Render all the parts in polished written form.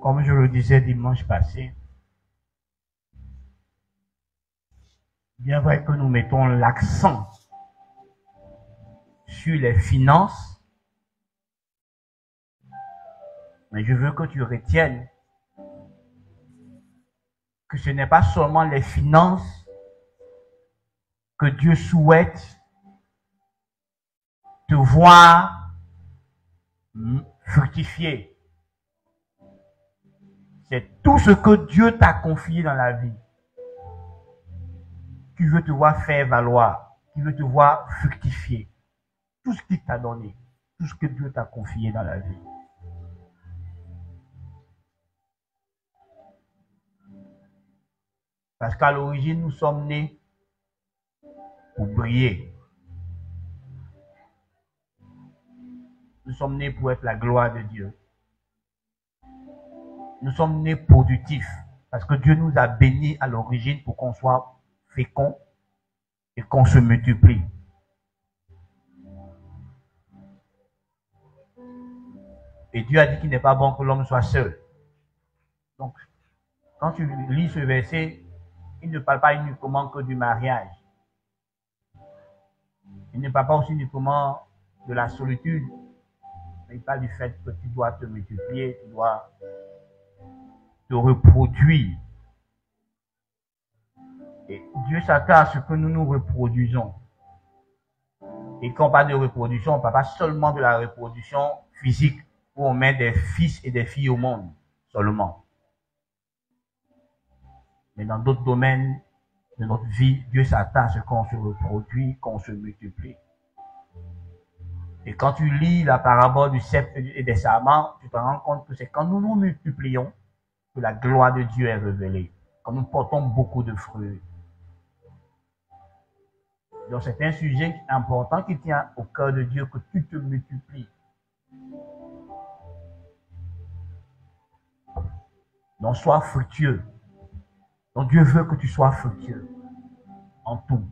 Comme je le disais dimanche passé, bien vrai que nous mettons l'accent sur les finances, mais je veux que tu retiennes que ce n'est pas seulement les finances que Dieu souhaite te voir fructifier. C'est tout ce que Dieu t'a confié dans la vie. Tu veux te voir faire valoir, tu veux te voir fructifier. Tout ce qu'il t'a donné, tout ce que Dieu t'a confié dans la vie. Parce qu'à l'origine, nous sommes nés pour briller. Nous sommes nés pour être la gloire de Dieu. Nous sommes nés productifs. Parce que Dieu nous a bénis à l'origine pour qu'on soit fécond et qu'on se multiplie. Et Dieu a dit qu'il n'est pas bon que l'homme soit seul. Donc, quand tu lis ce verset, il ne parle pas uniquement que du mariage. Il ne parle pas aussi uniquement de la solitude, mais il parle du fait que tu dois te multiplier, tu dois te reproduire. Et Dieu s'attend à ce que nous nous reproduisons. Et quand on parle de reproduction, on ne parle pas seulement de la reproduction physique, où on met des fils et des filles au monde seulement. Mais dans d'autres domaines de notre vie, Dieu s'attend à ce qu'on se reproduit, qu'on se multiplie. Et quand tu lis la parabole du cep et des sarments, tu te rends compte que c'est quand nous nous multiplions que la gloire de Dieu est révélée, quand nous portons beaucoup de fruits. Donc c'est un sujet important qui tient au cœur de Dieu, que tu te multiplies. Donc sois fructueux. Donc Dieu veut que tu sois fructueux en tout.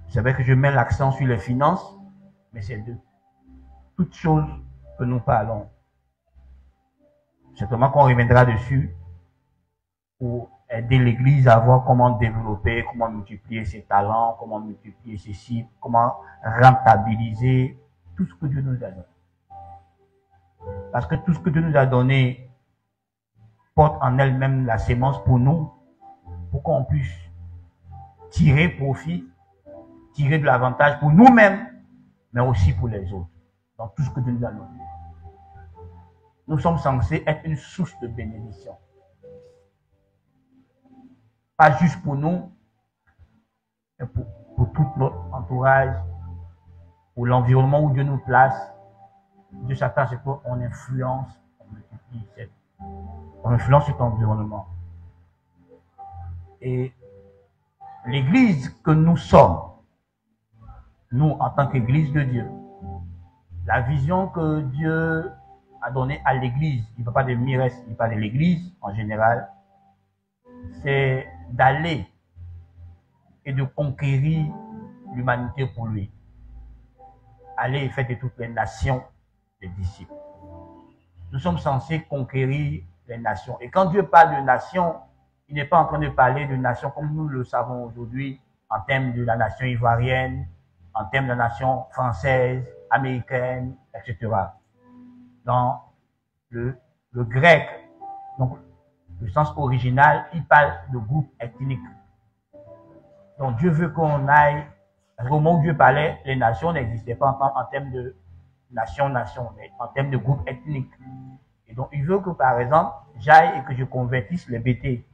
C'est vrai que je mets l'accent sur les finances, mais c'est de toutes choses que nous parlons. Certainement qu'on reviendra dessus pour aider l'Église à voir comment développer, comment multiplier ses talents, comment multiplier ses cibles, comment rentabiliser tout ce que Dieu nous a donné. Parce que tout ce que Dieu nous a donné porte en elle-même la sémence pour nous, pour qu'on puisse tirer profit, tirer de l'avantage pour nous-mêmes, mais aussi pour les autres, dans tout ce que Dieu nous a donné. Nous sommes censés être une source de bénédiction. Pas juste pour nous, mais pour tout notre entourage, pour l'environnement où Dieu nous place. Dieu s'attend à ce qu'on influence, on influence cet environnement. Et l'Église que nous sommes, nous en tant qu'Église de Dieu, la vision que Dieu a donnée à l'Église, il ne parle pas de Mires, il parle de l'Église en général, c'est d'aller et de conquérir l'humanité pour lui. Aller et faire de toutes les nations des disciples. Nous sommes censés conquérir les nations. Et quand Dieu parle de nations, il n'est pas en train de parler de nations comme nous le savons aujourd'hui, en termes de la nation ivoirienne, en termes de la nation française, américaine, etc. Dans le grec, donc le sens original, il parle de groupe ethnique. Donc Dieu veut qu'on aille, parce qu'au moment où Dieu parlait, les nations n'existaient pas en termes de nation, mais en termes de groupe ethnique. Et donc il veut que par exemple, j'aille et que je convertisse les BT,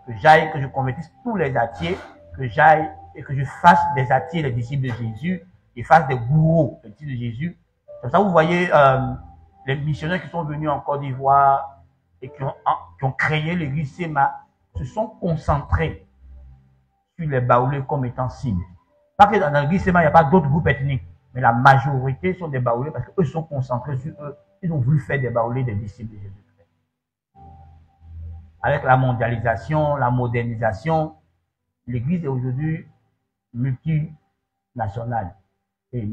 que j'aille et que je convertisse tous les attiers, que j'aille et que je fasse des attiers les disciples de Jésus, et fasse des gourous les disciples de Jésus. Comme ça, vous voyez les missionnaires qui sont venus en Côte d'Ivoire et qui ont créé l'église Sema, se sont concentrés sur les Baoulés comme étant cibles. Pas que dans l'église Sema, il n'y a pas d'autres groupes ethniques, mais la majorité sont des Baoulés parce qu'eux sont concentrés sur eux. Ils ont voulu faire des Baoulés des disciples de Jésus-Christ. Avec la mondialisation, la modernisation, l'église est aujourd'hui multinationale et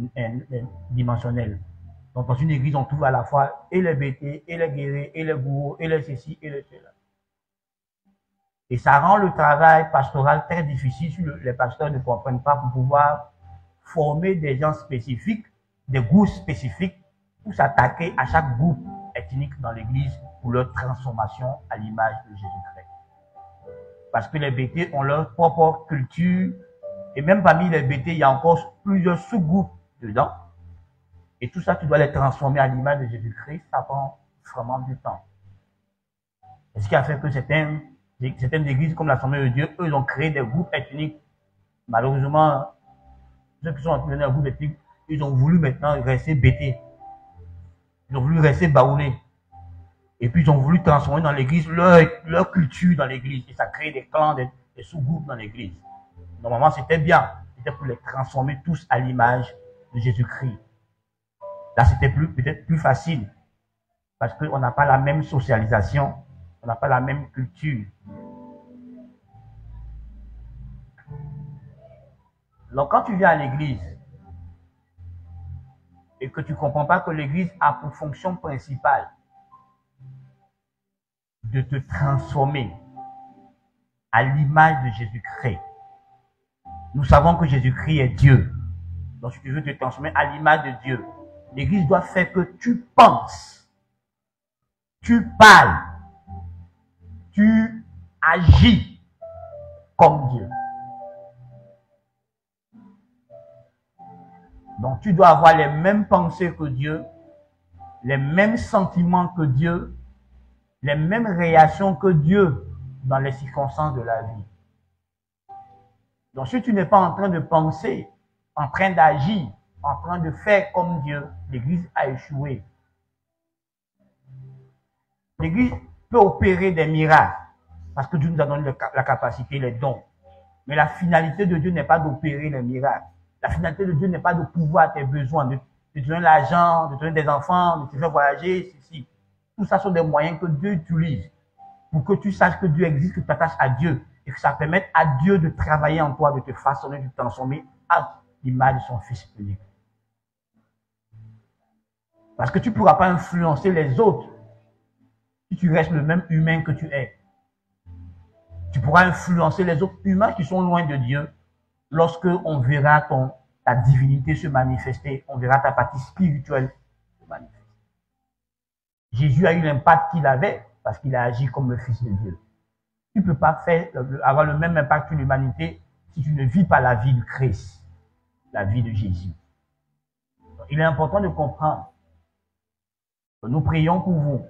dimensionnelle. Donc, dans une église, on trouve à la fois et les bêtés, et les guéris, et les gourous, et les ceci, et les cela. Et ça rend le travail pastoral très difficile si les pasteurs ne comprennent pas pour pouvoir former des gens spécifiques, des groupes spécifiques, pour s'attaquer à chaque groupe ethnique dans l'église pour leur transformation à l'image de Jésus-Christ. Parce que les bêtés ont leur propre culture, et même parmi les bêtés, il y a encore plusieurs sous-groupes dedans. Et tout ça, tu dois les transformer à l'image de Jésus-Christ, ça prend vraiment du temps. Et ce qui a fait que certaines églises comme l'Assemblée de Dieu, eux, ils ont créé des groupes ethniques. Malheureusement, ceux qui sont entrés dans un groupe ethnique, ils ont voulu maintenant rester bêtés. Ils ont voulu rester baoulés. Et puis, ils ont voulu transformer dans l'église leur culture dans l'église. Et ça crée des clans, des sous-groupes dans l'église. Normalement, c'était bien. C'était pour les transformer tous à l'image de Jésus-Christ. Là, c'était peut-être plus facile. Parce qu'on n'a pas la même socialisation. On n'a pas la même culture. Donc, quand tu viens à l'église et que tu ne comprends pas que l'église a pour fonction principale de te transformer à l'image de Jésus-Christ. Nous savons que Jésus-Christ est Dieu. Donc, si tu veux te transformer à l'image de Dieu, l'église doit faire que tu penses, tu parles, tu agis comme Dieu. Donc, tu dois avoir les mêmes pensées que Dieu, les mêmes sentiments que Dieu, les mêmes réactions que Dieu dans les circonstances de la vie. Donc, si tu n'es pas en train de penser, en train d'agir, en train de faire comme Dieu, l'Église a échoué. L'Église peut opérer des miracles, parce que Dieu nous a donné la capacité, les dons. Mais la finalité de Dieu n'est pas d'opérer les miracles. La finalité de Dieu n'est pas de pouvoir tes besoins, de te donner l'argent, de te donner des enfants, de te faire voyager, ceci. Tout ça sont des moyens que Dieu utilise pour que tu saches que Dieu existe, que tu t'attaches à Dieu et que ça permette à Dieu de travailler en toi, de te façonner, de te transformer à l'image de son Fils unique. Parce que tu ne pourras pas influencer les autres si tu restes le même humain que tu es. Tu pourras influencer les autres humains qui sont loin de Dieu lorsque on verra ta divinité se manifester, on verra ta partie spirituelle se manifester. Jésus a eu l'impact qu'il avait parce qu'il a agi comme le Fils de Dieu. Tu ne peux pas avoir le même impact sur l'humanité si tu ne vis pas la vie de Christ, la vie de Jésus. Donc, il est important de comprendre que nous prions pour vous,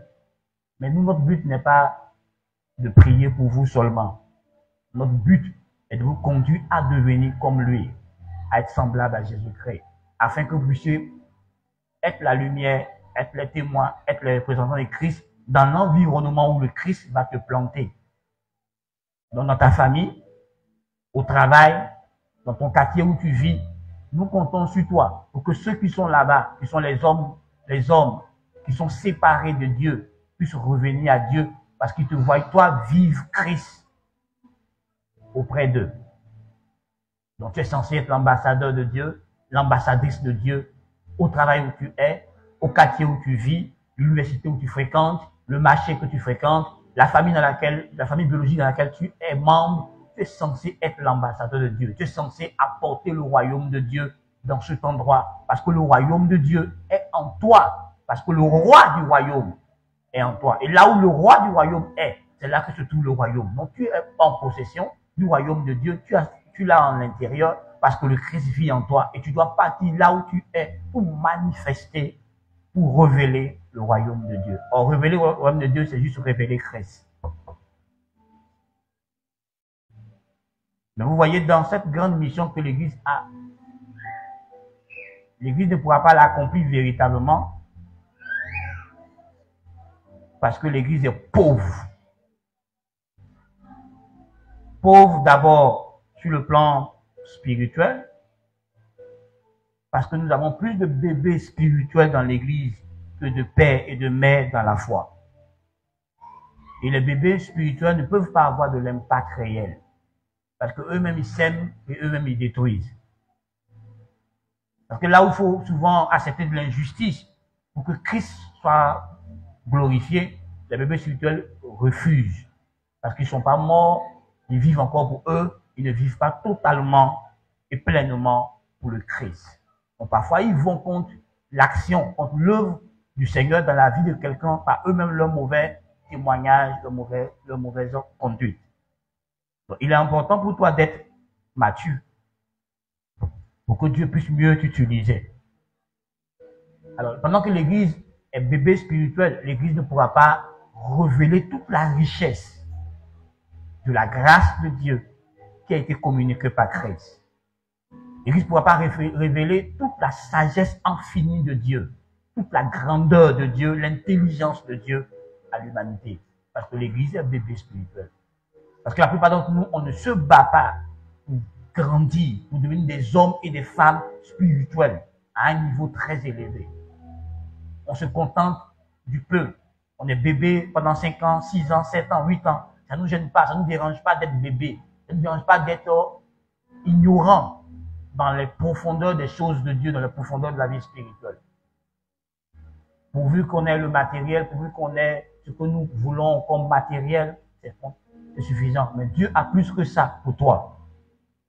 mais nous, notre but n'est pas de prier pour vous seulement. Notre but est de vous conduire à devenir comme lui, à être semblable à Jésus-Christ, afin que vous puissiez être la lumière, être les témoins, être les représentants de Christ dans l'environnement où le Christ va te planter. Donc, dans ta famille, au travail, dans ton quartier où tu vis, nous comptons sur toi pour que ceux qui sont là-bas, qui sont les hommes qui sont séparés de Dieu, puissent revenir à Dieu parce qu'ils te voient, toi, vivre Christ auprès d'eux. Donc, tu es censé être l'ambassadeur de Dieu, l'ambassadrice de Dieu, au travail où tu es, au quartier où tu vis, l'université où tu fréquentes, le marché que tu fréquentes, la famille biologique dans laquelle tu es membre. Tu es censé être l'ambassadeur de Dieu. Tu es censé apporter le royaume de Dieu dans cet endroit. Parce que le royaume de Dieu est en toi. Parce que le roi du royaume est en toi. Et là où le roi du royaume est, c'est là que se trouve le royaume. Donc tu es en possession du royaume de Dieu. Tu l'as en l'intérieur parce que le Christ vit en toi. Et tu dois partir là où tu es pour manifester, pour révéler le royaume de Dieu. Or, révéler le royaume de Dieu, c'est juste révéler Christ. Mais vous voyez, dans cette grande mission que l'Église a, l'Église ne pourra pas l'accomplir véritablement parce que l'Église est pauvre. Pauvre d'abord sur le plan spirituel, parce que nous avons plus de bébés spirituels dans l'Église que de pères et de mères dans la foi. Et les bébés spirituels ne peuvent pas avoir de l'impact réel. Parce qu'eux-mêmes, ils sèment et eux-mêmes, ils détruisent. Parce que là où il faut souvent accepter de l'injustice, pour que Christ soit glorifié, les bébés spirituels refusent. Parce qu'ils ne sont pas morts, ils vivent encore pour eux, ils ne vivent pas totalement et pleinement pour le Christ. Donc parfois, ils vont contre l'action, contre l'œuvre du Seigneur dans la vie de quelqu'un par eux-mêmes leur mauvais témoignage, leur mauvaise conduite. Donc, il est important pour toi d'être mature pour que Dieu puisse mieux t'utiliser. Alors, pendant que l'Église est bébé spirituel, l'Église ne pourra pas révéler toute la richesse de la grâce de Dieu qui a été communiquée par Christ. L'Église ne pourra pas révéler toute la sagesse infinie de Dieu, toute la grandeur de Dieu, l'intelligence de Dieu à l'humanité. Parce que l'Église est un bébé spirituel. Parce que la plupart d'entre nous, on ne se bat pas pour grandir, pour devenir des hommes et des femmes spirituels à un niveau très élevé. On se contente du peu. On est bébé pendant 5 ans, 6 ans, 7 ans, 8 ans. Ça ne nous gêne pas, ça ne nous dérange pas d'être bébé. Ça ne nous dérange pas d'être ignorant dans les profondeurs des choses de Dieu, dans les profondeurs de la vie spirituelle. Pourvu qu'on ait le matériel, pourvu qu'on ait ce que nous voulons comme matériel, c'est suffisant. Mais Dieu a plus que ça pour toi.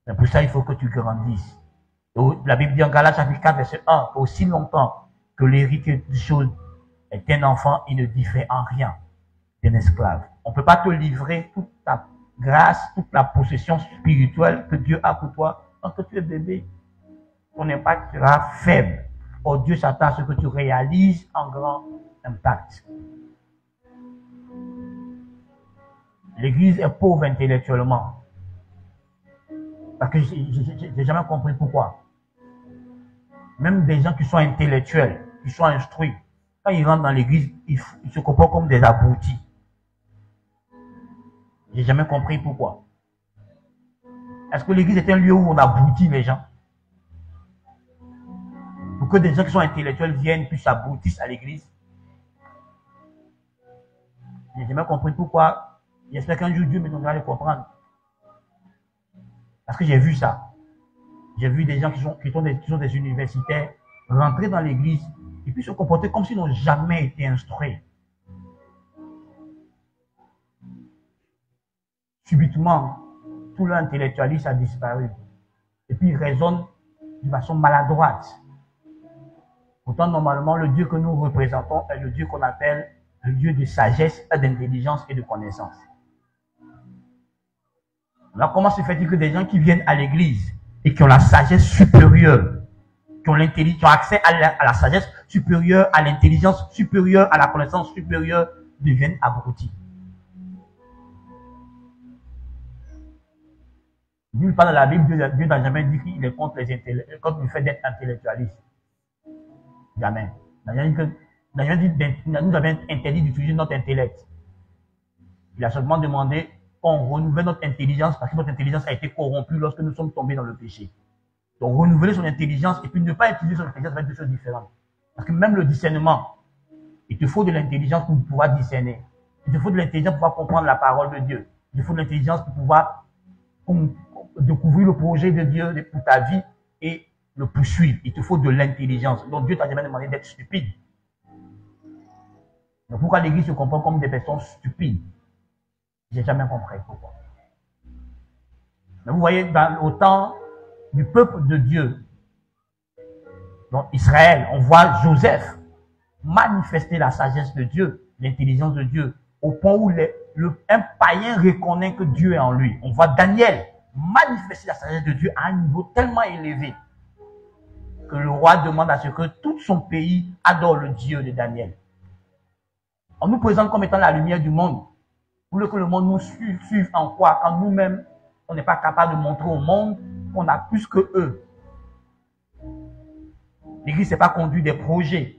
Mais pour ça, il faut que tu grandisses. La Bible dit en Galates chapitre 4, verset 1, aussi longtemps que l'héritier des choses est un enfant, il ne diffère en rien d'un esclave. On ne peut pas te livrer toute ta grâce, toute la possession spirituelle que Dieu a pour toi tant que tu es bébé. Ton impact sera faible. Or, Dieu s'attend à ce que tu réalises un grand impact. L'Église est pauvre intellectuellement. Parce que j'ai jamais compris pourquoi. Même des gens qui sont intellectuels, qui sont instruits, quand ils rentrent dans l'Église, ils se comportent comme des abrutis. J'ai jamais compris pourquoi. Est-ce que l'Église est un lieu où on abrutit les gens? Pour que des gens qui sont intellectuels viennent puis s'aboutissent à l'Église? J'ai jamais compris pourquoi. J'espère qu'un jour Dieu me donnera de comprendre. Parce que j'ai vu ça. J'ai vu des gens qui sont des universitaires rentrer dans l'Église et puis se comporter comme s'ils n'ont jamais été instruits. Subitement, tout leur intellectualisme a disparu. Et puis ils raisonnent de façon maladroite. Pourtant, normalement, le Dieu que nous représentons est le Dieu qu'on appelle le Dieu de sagesse, d'intelligence et de connaissance. Alors, comment se fait-il que des gens qui viennent à l'église et qui ont la sagesse supérieure, qui ont accès à la sagesse supérieure, à l'intelligence supérieure, à la connaissance supérieure, deviennent abrutis? Nulle part dans la Bible, Dieu n'a jamais dit qu'il est contre le fait d'être intellectualiste. Jamais. Il nous avait interdit d'utiliser notre intellect. Il a seulement demandé qu'on renouvelle notre intelligence parce que notre intelligence a été corrompue lorsque nous sommes tombés dans le péché. Donc renouveler son intelligence et puis ne pas utiliser son intelligence avec des choses différentes. Parce que même le discernement, il te faut de l'intelligence pour pouvoir discerner. Il te faut de l'intelligence pour pouvoir comprendre la parole de Dieu. Il te faut de l'intelligence pour pouvoir découvrir le projet de Dieu pour ta vie et le poursuivre. Il te faut de l'intelligence. Donc Dieu t'a jamais demandé d'être stupide. Donc pourquoi l'Église se comporte comme des personnes stupides? J'ai jamais compris pourquoi. Mais vous voyez, au temps du peuple de Dieu, donc Israël, on voit Joseph manifester la sagesse de Dieu, l'intelligence de Dieu, au point où un païen reconnaît que Dieu est en lui. On voit Daniel manifester la sagesse de Dieu à un niveau tellement élevé que le roi demande à ce que tout son pays adore le Dieu de Daniel. On nous présente comme étant la lumière du monde. Pour que le monde nous suive en quoi? Quand nous-mêmes, on n'est pas capable de montrer au monde qu'on a plus que eux. L'Église ne sait pas conduire des projets.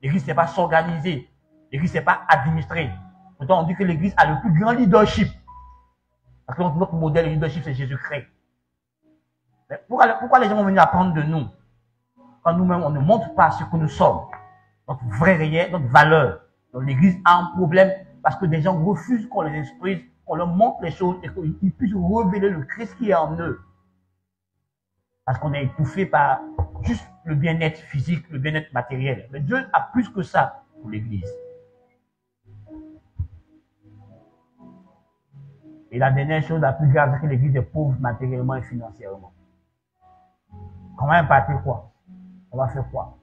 L'Église ne sait pas s'organiser. L'Église ne sait pas administrer. Pourtant, on dit que l'Église a le plus grand leadership. Parce que notre modèle de leadership, c'est Jésus-Christ. Mais pourquoi les gens vont venir apprendre de nous? Quand nous-mêmes, on ne montre pas ce que nous sommes. Notre vrai réel, notre valeur. Donc l'Église a un problème parce que des gens refusent qu'on les instruise, qu'on leur montre les choses et qu'ils puissent révéler le Christ qui est en eux. Parce qu'on est étouffé par juste le bien-être physique, le bien-être matériel. Mais Dieu a plus que ça pour l'Église. Et la dernière chose la plus grave, c'est que l'Église est pauvre matériellement et financièrement. Comment impacter quoi? On va faire quoi?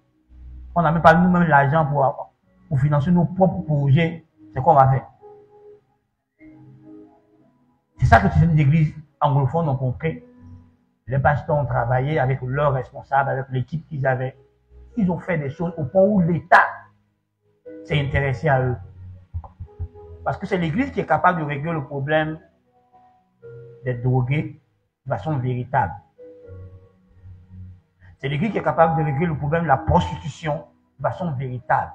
On n'a même pas nous-mêmes l'argent pour financer nos propres projets. C'est quoi on va faire? C'est ça que ces églises anglophones ont compris. Les pasteurs ont travaillé avec leurs responsables, avec l'équipe qu'ils avaient. Ils ont fait des choses au point où l'État s'est intéressé à eux. Parce que c'est l'église qui est capable de régler le problème des drogués de façon véritable. C'est l'église qui est capable de régler le problème de la prostitution de façon véritable.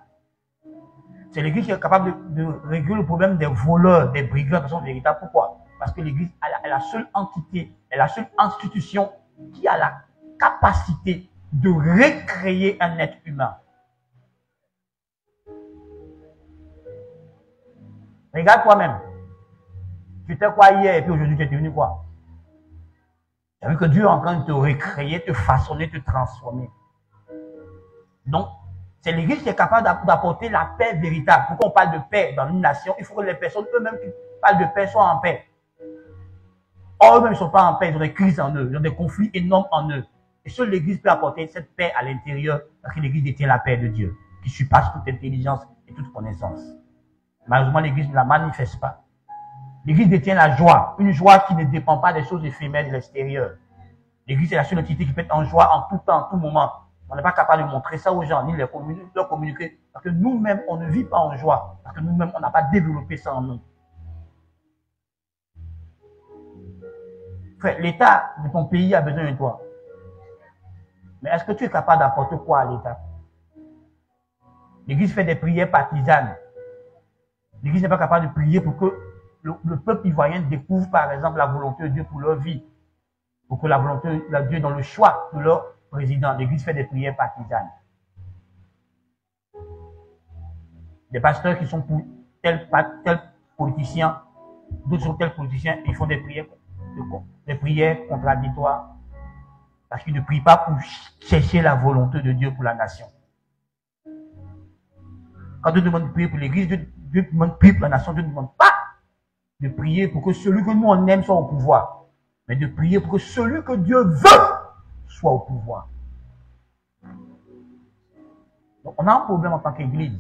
C'est l'église qui est capable de régler le problème des voleurs, des brigands de façon véritable. Pourquoi? Parce que l'église est la seule entité, est la seule institution qui a la capacité de recréer un être humain. Regarde toi-même. Tu étais quoi hier et puis aujourd'hui tu es devenu quoi? Tu as vu que Dieu est en train de te recréer, te façonner, te transformer. Donc, c'est l'église qui est capable d'apporter la paix véritable. Pourquoi on parle de paix dans une nation? Il faut que les personnes eux-mêmes qui parlent de paix soient en paix. Or, eux-mêmes ne sont pas en paix, ils ont des crises en eux, ils ont des conflits énormes en eux. Et seule l'église peut apporter cette paix à l'intérieur, parce que l'église détient la paix de Dieu, qui surpasse toute intelligence et toute connaissance. Malheureusement, l'église ne la manifeste pas. L'église détient la joie, une joie qui ne dépend pas des choses éphémères de l'extérieur. L'église est la seule entité qui peut être en joie en tout temps, en tout moment. On n'est pas capable de montrer ça aux gens, ni leur communiquer, parce que nous-mêmes, on ne vit pas en joie, parce que nous-mêmes, on n'a pas développé ça en nous. Frère, l'État de ton pays a besoin de toi. Mais est-ce que tu es capable d'apporter quoi à l'État? L'Église fait des prières partisanes. L'Église n'est pas capable de prier pour que le peuple ivoirien découvre, par exemple, la volonté de Dieu pour leur vie. Pour que la volonté de Dieu dans le choix de leur président. L'Église fait des prières partisanes. Des pasteurs qui sont pour tel politicien, d'autres sont tels politiciens, ils font des prières contradictoires. Parce qu'ils ne prient pas pour chercher la volonté de Dieu pour la nation. Quand Dieu demande de prier pour l'Église, Dieu demande de prier pour la nation. Dieu ne demande pas de prier pour que celui que nous on aime soit au pouvoir, mais de prier pour que celui que Dieu veut soit au pouvoir. Donc on a un problème en tant qu'Église.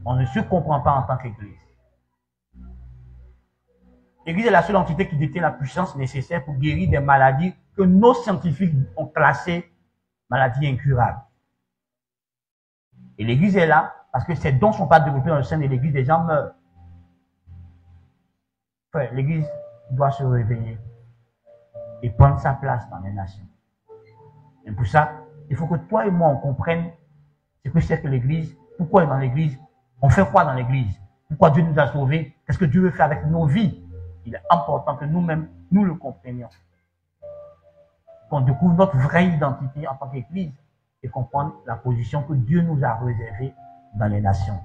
On ne se comprend pas en tant qu'Église. L'Église est la seule entité qui détient la puissance nécessaire pour guérir des maladies que nos scientifiques ont classées maladies incurables. Et l'Église est là parce que ces dons ne sont pas développés dans le sein de l'Église, les gens meurent. Frère, l'Église doit se réveiller et prendre sa place dans les nations. Et pour ça, il faut que toi et moi on comprenne ce que c'est que l'Église, pourquoi on est dans l'Église, on fait quoi dans l'Église, pourquoi Dieu nous a sauvés, qu'est-ce que Dieu veut faire avec nos vies. Il est important que nous-mêmes, nous le comprenions. Qu'on découvre notre vraie identité en tant qu'Église et comprendre la position que Dieu nous a réservée dans les nations.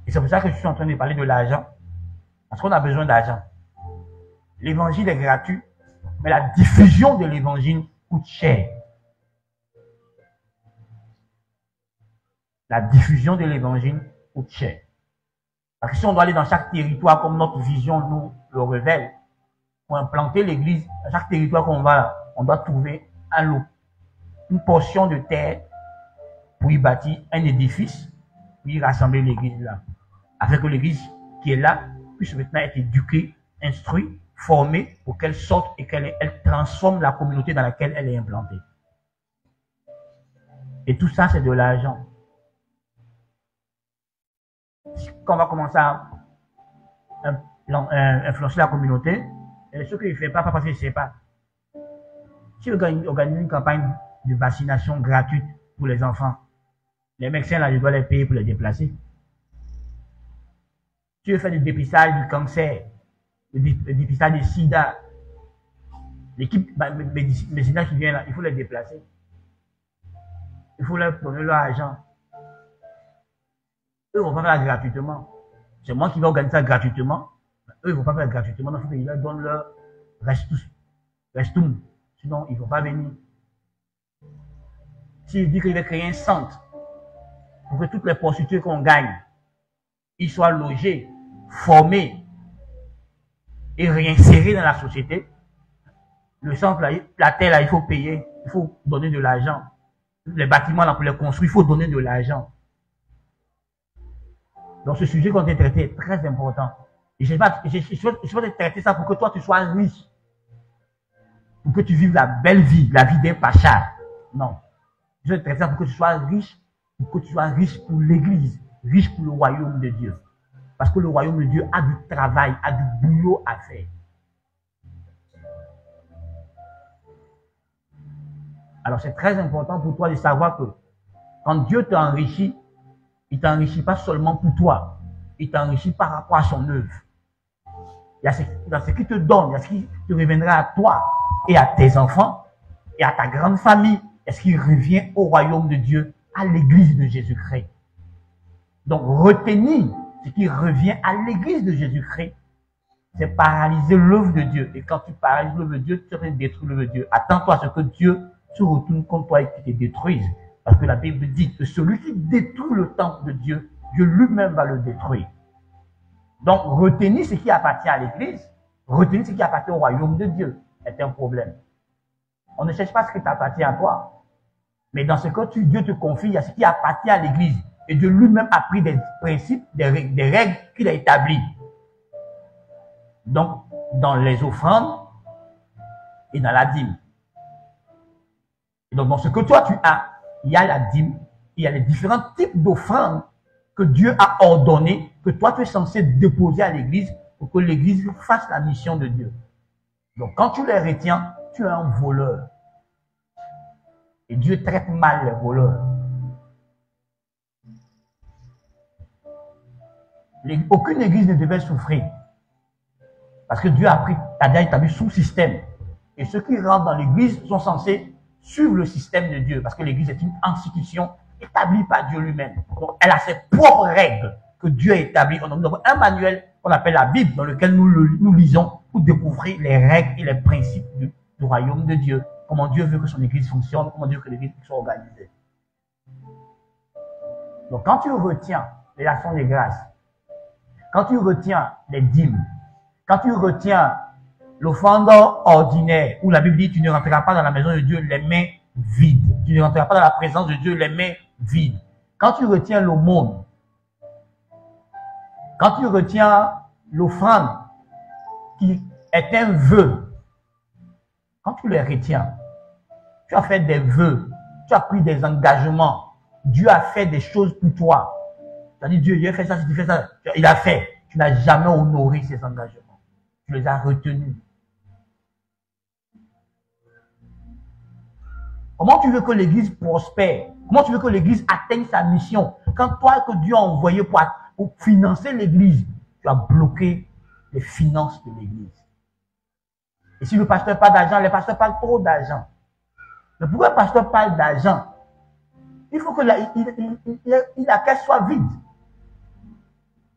Et c'est pour ça que je suis en train de parler de l'argent. Parce qu'on a besoin d'argent. L'évangile est gratuit, mais la diffusion de l'évangile coûte cher. La diffusion de l'évangile coûte cher. Parce que si on doit aller dans chaque territoire comme notre vision nous le révèle, pour implanter l'église, dans chaque territoire qu'on va, on doit trouver un lot, une portion de terre pour y bâtir un édifice, pour y rassembler l'église là. Afin que l'église qui est là puisse maintenant être éduquée, instruite, formée pour qu'elle sorte et qu'elle transforme la communauté dans laquelle elle est implantée. Et tout ça, c'est de l'argent. Quand on va commencer à influencer la communauté, et ce qu'il ne fait pas parce qu'il ne sait pas. Si on organise une campagne de vaccination gratuite pour les enfants, les médecins là, je dois les payer pour les déplacer. Si on fait du dépistage du cancer, le dépistage du sida, l'équipe médicale qui vient là, il faut les déplacer. Il faut leur donner leur argent. Eux ne vont pas faire gratuitement. C'est moi qui vais organiser ça gratuitement. Eux, ils ne vont pas faire gratuitement. Donc, il faut qu'ils leur donnent leur restum. Sinon, ils ne vont pas venir. Si je dis qu'il va créer un centre pour que toutes les prostituées qu'on gagne, ils soient logés, formés et réinsérés dans la société, le centre, là, la terre, là, il faut payer, il faut donner de l'argent. Les bâtiments, là, pour les construire, il faut donner de l'argent. Donc, ce sujet qu'on a traité est très important. Et je vais te traiter ça pour que toi, tu sois riche. Pour que tu vives la belle vie, la vie d'un pacha. Non. Je vais te traiter ça pour que tu sois riche, pour que tu sois riche pour l'église, riche pour le royaume de Dieu. Parce que le royaume de Dieu a du travail, a du boulot à faire. Alors, c'est très important pour toi de savoir que quand Dieu t'enrichit, il ne t'enrichit pas seulement pour toi, il t'enrichit par rapport à son œuvre. Il y a ce qu'il te donne, il y a ce qui te reviendra à toi et à tes enfants et à ta grande famille. Est-ce qu'il revient au royaume de Dieu, à l'église de Jésus-Christ? Donc, retenir ce qui revient à l'église de Jésus-Christ, c'est paralyser l'œuvre de Dieu. Et quand tu paralyses l'œuvre de Dieu, tu vas détruire l'œuvre de Dieu. Attends-toi à ce que Dieu se retourne contre toi et qu'il te détruise. Parce que la Bible dit que celui qui détruit le temple de Dieu, Dieu lui-même va le détruire. Donc, retenir ce qui appartient à l'église, retenir ce qui appartient au royaume de Dieu est un problème. On ne cherche pas ce qui t'appartient à toi. Mais dans ce que Dieu te confie, il y a ce qui appartient à l'église. Et Dieu lui-même a pris des principes, des règles qu'il a établies. Donc, dans les offrandes et dans la dîme. Et donc, dans ce que toi tu as, il y a la dîme, il y a les différents types d'offrandes que Dieu a ordonné, que toi tu es censé déposer à l'église pour que l'église fasse la mission de Dieu. Donc, quand tu les retiens, tu es un voleur. Et Dieu traite mal les voleurs. Aucune église ne devait souffrir. Parce que Dieu a déjà établi son système. Et ceux qui rentrent dans l'église sont censés suivre le système de Dieu. Parce que l'église est une institution établie par Dieu lui-même. Donc, elle a ses propres règles que Dieu a établies. Nous avons un manuel qu'on appelle la Bible, dans lequel nous lisons pour découvrir les règles et les principes du royaume de Dieu. Comment Dieu veut que son église fonctionne, comment Dieu veut que l'église soit organisée. Donc, quand tu retiens les actions des grâces, quand tu retiens les dîmes, quand tu retiens l'offrande ordinaire, où la Bible dit tu ne rentreras pas dans la maison de Dieu les mains vides, tu ne rentreras pas dans la présence de Dieu les mains vides. Quand tu retiens l'aumône, quand tu retiens l'offrande qui est un vœu, quand tu les retiens, tu as fait des vœux, tu as pris des engagements, Dieu a fait des choses pour toi. Tu as dit Dieu, il a fait ça, si tu fais ça, il a fait. Tu n'as jamais honoré ces engagements. Tu les as retenus. Comment tu veux que l'église prospère? Comment tu veux que l'église atteigne sa mission? Quand toi, que Dieu a envoyé pour financer l'église, tu as bloqué les finances de l'église. Et si le pasteur n'a pas d'argent, les pasteurs parlent trop d'argent. Mais pourquoi le pasteur parle d'argent? Il faut que la caisse soit vide.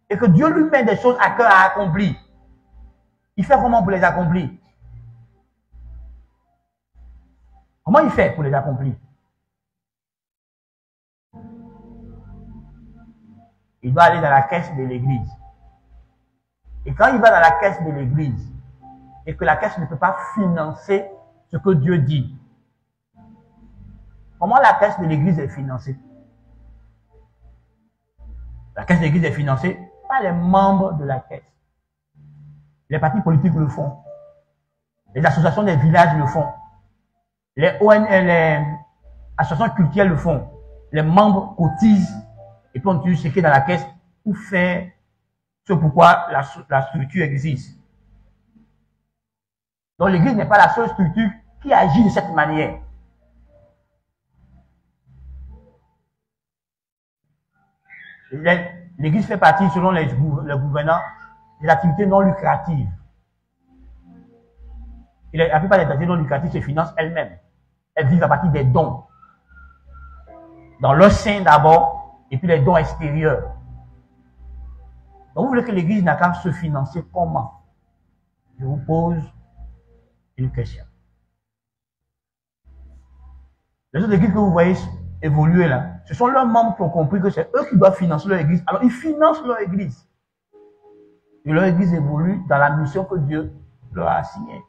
Et que Dieu lui met des choses à cœur à accomplir. Il fait comment pour les accomplir? Comment il fait pour les accomplir? Il doit aller dans la caisse de l'église. Et quand il va dans la caisse de l'église, et que la caisse ne peut pas financer ce que Dieu dit, comment la caisse de l'église est financée? La caisse de l'église est financée par les membres de la caisse. Les partis politiques le font. Les associations des villages le font. Les ONG, les associations culturelles le font. Les membres cotisent et puis on utilise ce qui est dans la caisse pour faire ce pourquoi la structure existe. Donc l'église n'est pas la seule structure qui agit de cette manière. L'église fait partie, selon les gouvernants, des activités non lucratives. Et la plupart des activités non lucratives se financent elles-mêmes. Elles vivent à partir des dons. Dans leur sein d'abord, et puis les dons extérieurs. Donc vous voulez que l'église n'a qu'à se financer comment? Je vous pose une question. Les autres églises que vous voyez évoluer là, ce sont leurs membres qui ont compris que c'est eux qui doivent financer leur église. Alors ils financent leur église. Et leur église évolue dans la mission que Dieu leur a assignée.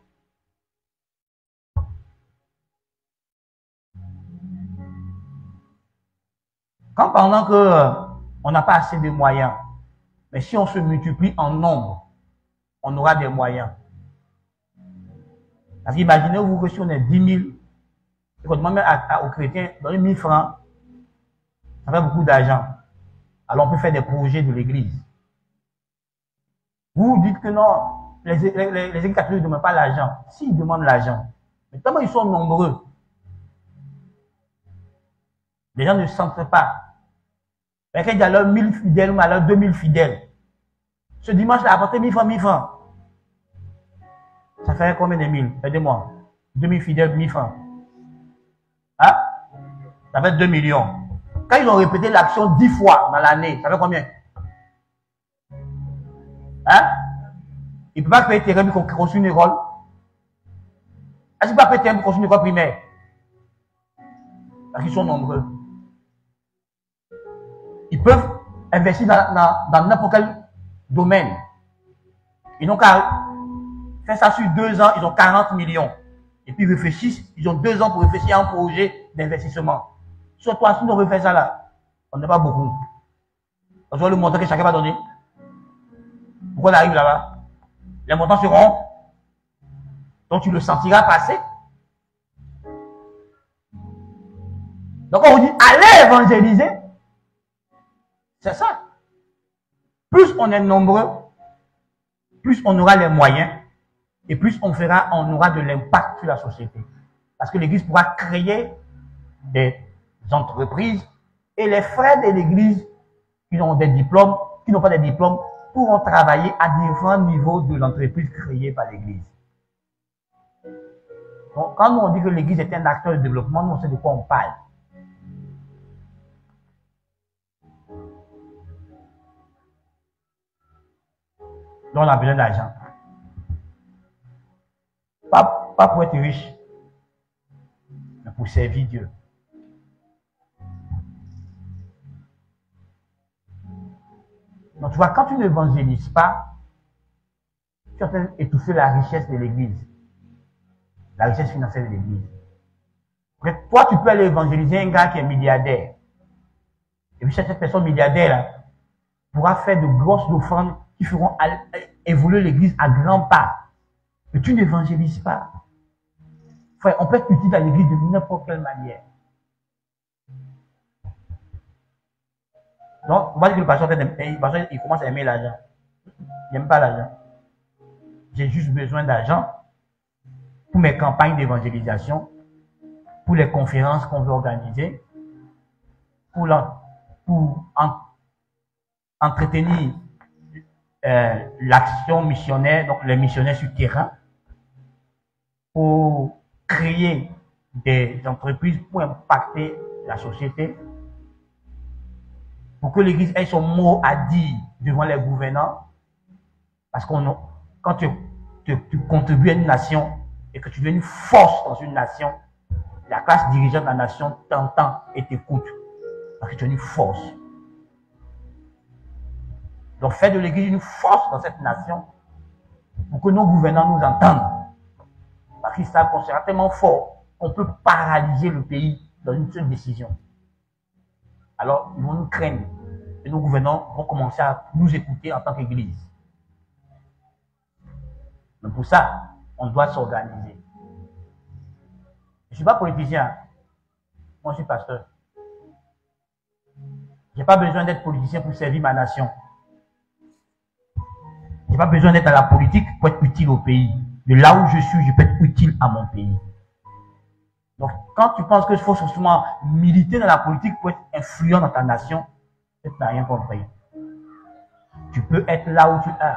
Quand pendant que on n'a pas assez de moyens, mais si on se multiplie en nombre, on aura des moyens. Parce qu'imaginez-vous que si on est 10 000, et qu'on demande aux chrétiens de donner 1000 francs, ça fait beaucoup d'argent. Alors on peut faire des projets de l'église. Vous dites que non, les églises catholiques ne demandent pas l'argent. S'ils demandent l'argent, mais tellement ils sont nombreux, les gens ne sentent pas. Quelqu'un dit à leurs 1000 fidèles ou à leurs 2000 fidèles. Ce dimanche, il a apporté 1000 francs, 1000 francs. Ça fait combien de 1000? Aidez-moi. 2000 fidèles, 1000 francs. Hein? Ça fait 2 millions. Quand ils ont répété l'action 10 fois dans l'année, ça fait combien? Hein? Il ne peut pas payer terrain pour construire une école. Est-ce qu'il ne peut pas payer terrain pour construire une école primaire? Parce qu'ils sont nombreux. Ils peuvent investir dans n'importe quel domaine. Ils n'ont qu'à faire ça sur 2 ans, ils ont 40 millions. Et puis ils réfléchissent, ils ont 2 ans pour réfléchir à un projet d'investissement. Sur 3, si on veut faire ça là, on n'est pas beaucoup. On voit le montant que chacun va donner. Pourquoi on arrive là-bas? Les montants seront, donc tu le sentiras passer. Donc on vous dit, allez évangéliser. C'est ça. Plus on est nombreux, plus on aura les moyens et plus on aura de l'impact sur la société. Parce que l'Église pourra créer des entreprises et les frères de l'Église qui ont des diplômes, qui n'ont pas de diplômes, pourront travailler à différents niveaux de l'entreprise créée par l'Église. Donc quand nous on dit que l'Église est un acteur de développement, nous on sait de quoi on parle. Donc on a besoin d'argent. Pas pour être riche, mais pour servir Dieu. Donc tu vois, quand tu n'évangélises pas, tu es en train d'étouffer la richesse de l'Église. La richesse financière de l'Église. Toi, tu peux aller évangéliser un gars qui est milliardaire. Et puis cette personne milliardaire là, pourra faire de grosses offrandes qui feront évoluer l'Église à grands pas. Mais tu n'évangélises pas. Frère, on peut être utile à l'Église de n'importe quelle manière. Donc, on va dire que le pasteur, il commence à aimer l'argent. Il n'aime pas l'argent. J'ai juste besoin d'argent pour mes campagnes d'évangélisation, pour les conférences qu'on veut organiser, pour entretenir l'action missionnaire, donc les missionnaires sur terrain, pour créer des entreprises pour impacter la société, pour que l'Église ait son mot à dire devant les gouvernants, parce que quand tu contribues à une nation et que tu deviens une force dans une nation, la classe dirigeante de la nation t'entend et t'écoute, parce que tu es une force. Donc fais de l'Église une force dans cette nation pour que nos gouvernants nous entendent. Parce qu'ils savent qu'on sera tellement fort qu'on peut paralyser le pays dans une seule décision. Alors ils vont nous craindre et nos gouvernants vont commencer à nous écouter en tant qu'Église. Mais pour ça, on doit s'organiser. Je ne suis pas politicien. Moi, je suis pasteur. Je n'ai pas besoin d'être politicien pour servir ma nation. Je n'ai pas besoin d'être à la politique pour être utile au pays. De là où je suis, je peux être utile à mon pays. Donc, quand tu penses qu'il faut forcément militer dans la politique pour être influent dans ta nation, tu n'as rien compris. Tu peux être là où tu es,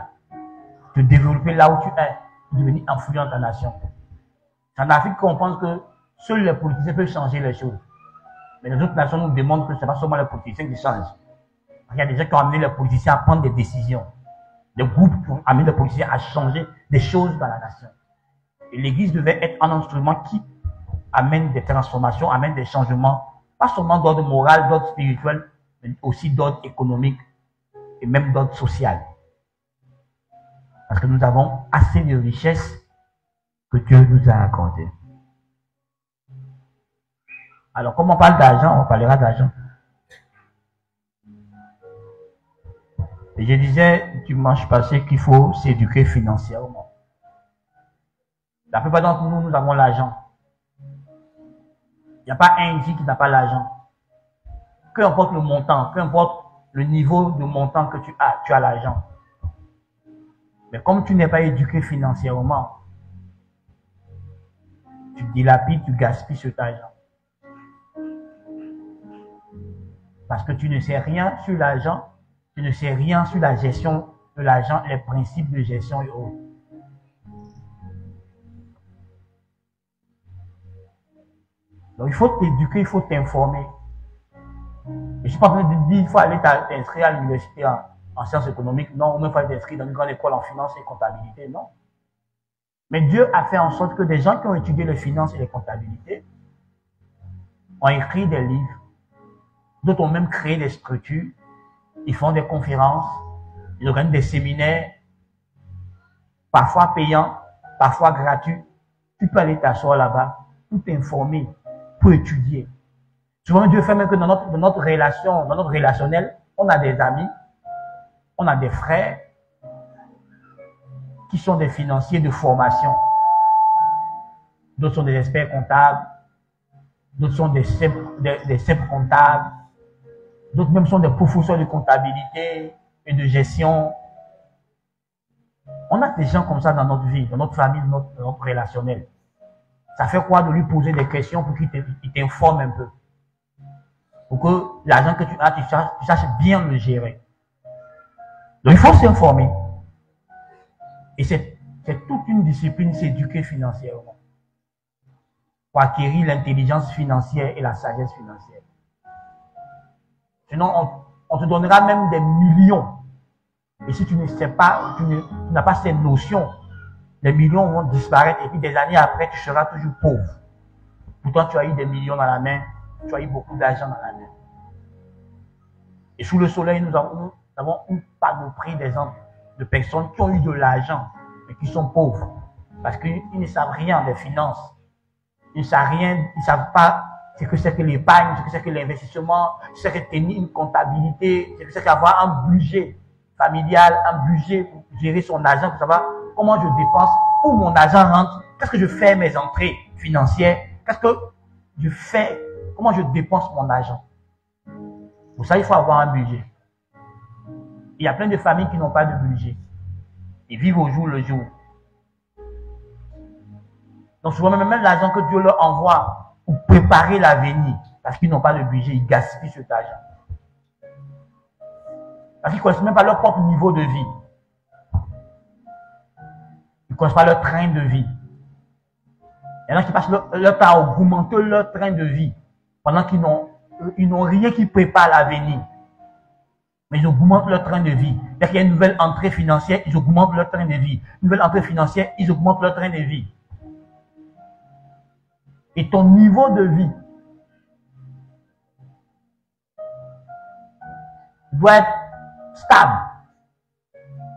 te développer là où tu es, devenir influent dans ta nation. C'est en Afrique qu'on pense que seuls les politiciens peuvent changer les choses. Mais les autres nations nous demandent que ce n'est pas seulement les politiciens qui changent. Il y a des gens qui ont amené les politiciens à prendre des décisions. Des groupes qui ont amené les politiciens à changer des choses dans la nation. Et l'Église devait être un instrument qui amène des transformations, amène des changements Pas seulement d'ordre moral, d'ordre spirituel, mais aussi d'ordre économique et même d'ordre social. Parce que nous avons assez de richesses que Dieu nous a accordées. Alors, comme on parle d'argent, on parlera d'argent. Et je disais dimanche passé qu'il faut s'éduquer financièrement. La plupart d'entre nous, nous avons l'argent. Il n'y a pas un ici qui n'a pas l'argent. Peu importe le montant, peu importe le niveau de montant que tu as l'argent. Mais comme tu n'es pas éduqué financièrement, tu dilapides, tu gaspilles cet argent. Parce que tu ne sais rien sur l'argent, tu ne sais rien sur la gestion de l'argent, les principes de gestion et autres. Donc il faut t'éduquer, il faut t'informer. Et je ne suis pas en train de dire qu'il faut aller t'inscrire à l'université en sciences économiques. Non, il faut aller t'inscrire dans une grande école en finance et comptabilité. Non. Mais Dieu a fait en sorte que des gens qui ont étudié les finances et les comptabilités ont écrit des livres. D'autres ont même créé des structures. Ils font des conférences. Ils organisent des séminaires. Parfois payants, parfois gratuits. Tu peux aller t'asseoir là-bas pour t'informer, pour étudier. Souvent, Dieu fait même que dans notre relation, dans notre relationnel, on a des amis, on a des frères qui sont des financiers de formation. D'autres sont des experts comptables, d'autres sont des CEP comptables, d'autres même sont des professeurs de comptabilité et de gestion. On a des gens comme ça dans notre vie, dans notre famille, dans notre relationnel. Ça fait quoi de lui poser des questions pour qu'il t'informe un peu? Pour que l'argent que tu as, tu saches bien le gérer. Donc il faut s'informer. Et c'est toute une discipline, s'éduquer financièrement. Pour acquérir l'intelligence financière et la sagesse financière. Sinon, on te donnera même des millions. Et si tu ne sais pas, tu n'as pas ces notions, les millions vont disparaître et puis des années après, tu seras toujours pauvre. Pourtant, tu as eu des millions dans la main, tu as eu beaucoup d'argent dans la main. Et sous le soleil, nous avons une panoplie d'exemples de personnes qui ont eu de l'argent, mais qui sont pauvres. Parce qu'ils ne savent rien des finances. Ils ne savent rien, ils ne savent pas ce que c'est que l'épargne, ce que c'est que l'investissement, ce que c'est que tenir une comptabilité, ce que c'est qu'avoir un budget familial, un budget pour gérer son argent, pour savoir comment je dépense, où mon argent rentre, qu'est-ce que je fais mes entrées financières, qu'est-ce que je fais, comment je dépense mon argent. Pour ça, il faut avoir un budget. Il y a plein de familles qui n'ont pas de budget. Ils vivent au jour le jour. Donc souvent, même l'argent que Dieu leur envoie pour préparer l'avenir, parce qu'ils n'ont pas de budget, ils gaspillent cet argent. Parce qu'ils ne connaissent même pas leur propre niveau de vie. Ils ne connaissent pas leur train de vie. Il y en a qui passent leur temps à augmenter leur train de vie pendant qu'ils n'ont rien qui prépare l'avenir. Mais ils augmentent leur train de vie. Dès qu'il y a une nouvelle entrée financière, ils augmentent leur train de vie. Une nouvelle entrée financière, ils augmentent leur train de vie. Et ton niveau de vie doit être stable.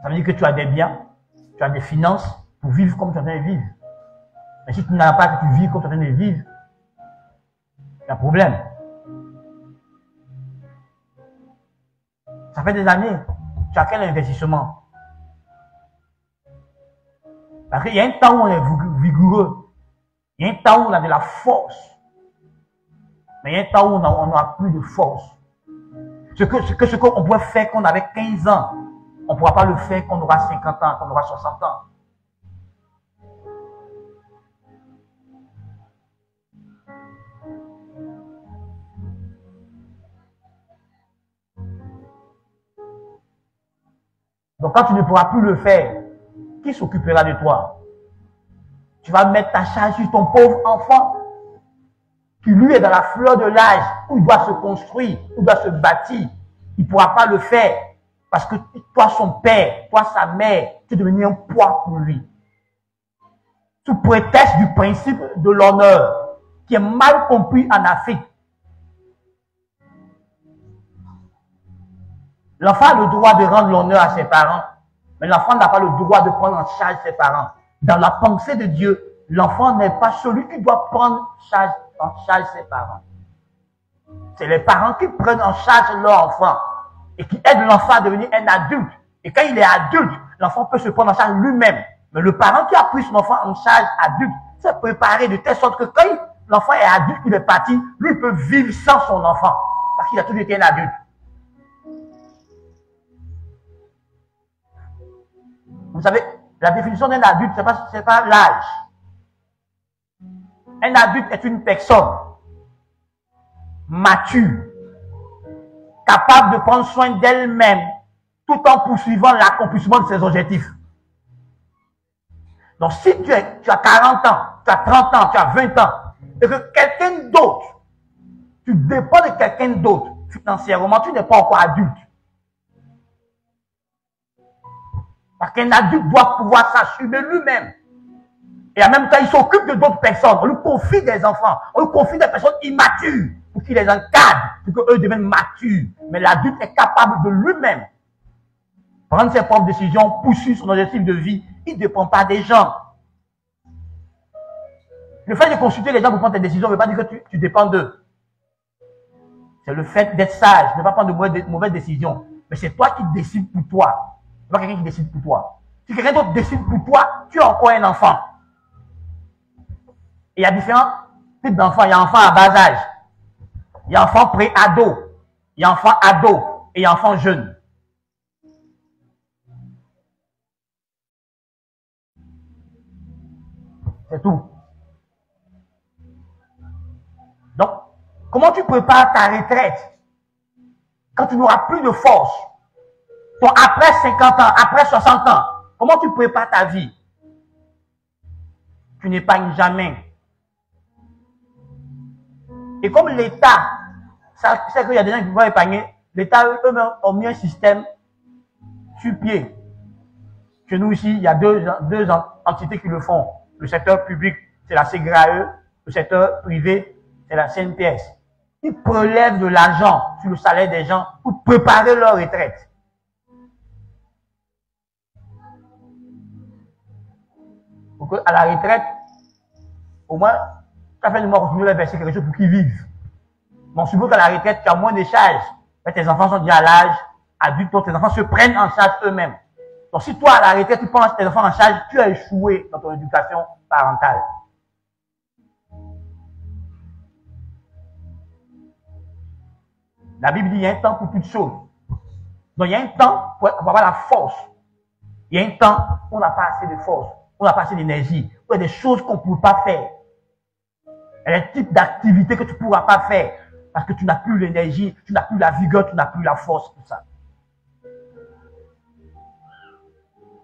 Ça veut dire que tu as des biens, tu as des finances pour vivre comme tu es en train de vivre. Mais si tu n'as pas que tu vis comme tu es en train de vivre, il y a un problème. Ça fait des années, tu as quel investissement? Parce qu'il y a un temps où on est vigoureux. Il y a un temps où on a de la force. Mais il y a un temps où on n'a plus de force. Ce qu'on pouvait faire quand on avait 15 ans, on ne pourra pas le faire quand on aura 50 ans, quand on aura 60 ans. Donc quand tu ne pourras plus le faire, qui s'occupera de toi? Tu vas mettre ta charge sur ton pauvre enfant, qui lui est dans la fleur de l'âge, où il doit se construire, où il doit se bâtir. Il ne pourra pas le faire, parce que toi, son père, toi, sa mère, tu es devenu un poids pour lui. Sous prétexte du principe de l'honneur, qui est mal compris en Afrique. L'enfant a le droit de rendre l'honneur à ses parents, mais l'enfant n'a pas le droit de prendre en charge ses parents. Dans la pensée de Dieu, l'enfant n'est pas celui qui doit prendre en charge ses parents. C'est les parents qui prennent en charge leur enfant et qui aident l'enfant à devenir un adulte. Et quand il est adulte, l'enfant peut se prendre en charge lui-même. Mais le parent qui a pris son enfant en charge adulte s'est préparé de telle sorte que quand l'enfant est adulte, il est parti, lui peut vivre sans son enfant parce qu'il a toujours été un adulte. Vous savez, la définition d'un adulte, c'est pas l'âge. Un adulte est une personne mature, capable de prendre soin d'elle-même, tout en poursuivant l'accomplissement de ses objectifs. Donc, si tu as 40 ans, tu as 30 ans, tu as 20 ans, et que quelqu'un d'autre, tu dépends de quelqu'un d'autre financièrement, tu n'es pas encore adulte. Parce qu'un adulte doit pouvoir s'assumer lui-même. Et en même temps, il s'occupe de d'autres personnes. On lui confie des enfants. On lui confie des personnes immatures pour qu'il les encadre, pour qu'eux deviennent matures. Mais l'adulte est capable de lui-même prendre ses propres décisions, poursuivre son objectif de vie. Il ne dépend pas des gens. Le fait de consulter les gens pour prendre tes décisions ne veut pas dire que tu dépends d'eux. C'est le fait d'être sage, de ne pas prendre de mauvaises décisions. Mais c'est toi qui décides pour toi. Ce n'est pas quelqu'un qui décide pour toi. Si quelqu'un d'autre décide pour toi, tu es encore un enfant. Et il y a différents types d'enfants. Il y a enfants à bas âge. Il y a enfants pré-ado. Il y a enfants ado. Et il y a enfants jeunes. C'est tout. Donc, comment tu prépares ta retraite quand tu n'auras plus de force? Donc, après 50 ans, après 60 ans, comment tu prépares ta vie? Tu n'épargnes jamais. Et comme l'État, c'est qu'il y a des gens qui vont épargner, l'État eux-mêmes ont mis un système sur pied. Chez nous ici, il y a deux entités qui le font. Le secteur public, c'est la CGRAE. Le secteur privé, c'est la CNPS. Ils prélèvent de l'argent sur le salaire des gens pour préparer leur retraite. Pour qu'à la retraite, au moins, ça fait de moi continuer à verser quelque chose pour qu'ils vivent. Bon, suppose qu'à la retraite, tu as moins de charges. Tes enfants sont déjà à l'âge adulte, donc tes enfants se prennent en charge eux-mêmes. Donc, si toi, à la retraite, tu prends tes enfants en charge, tu as échoué dans ton éducation parentale. La Bible dit qu'il y a un temps pour toutes choses. Donc, il y a un temps pour avoir la force. Il y a un temps où on n'a pas assez de force, où on n'a pas assez d'énergie, où il y a des choses qu'on ne peut pas faire. Il y a des types d'activités que tu ne pourras pas faire parce que tu n'as plus l'énergie, tu n'as plus la vigueur, tu n'as plus la force, tout ça.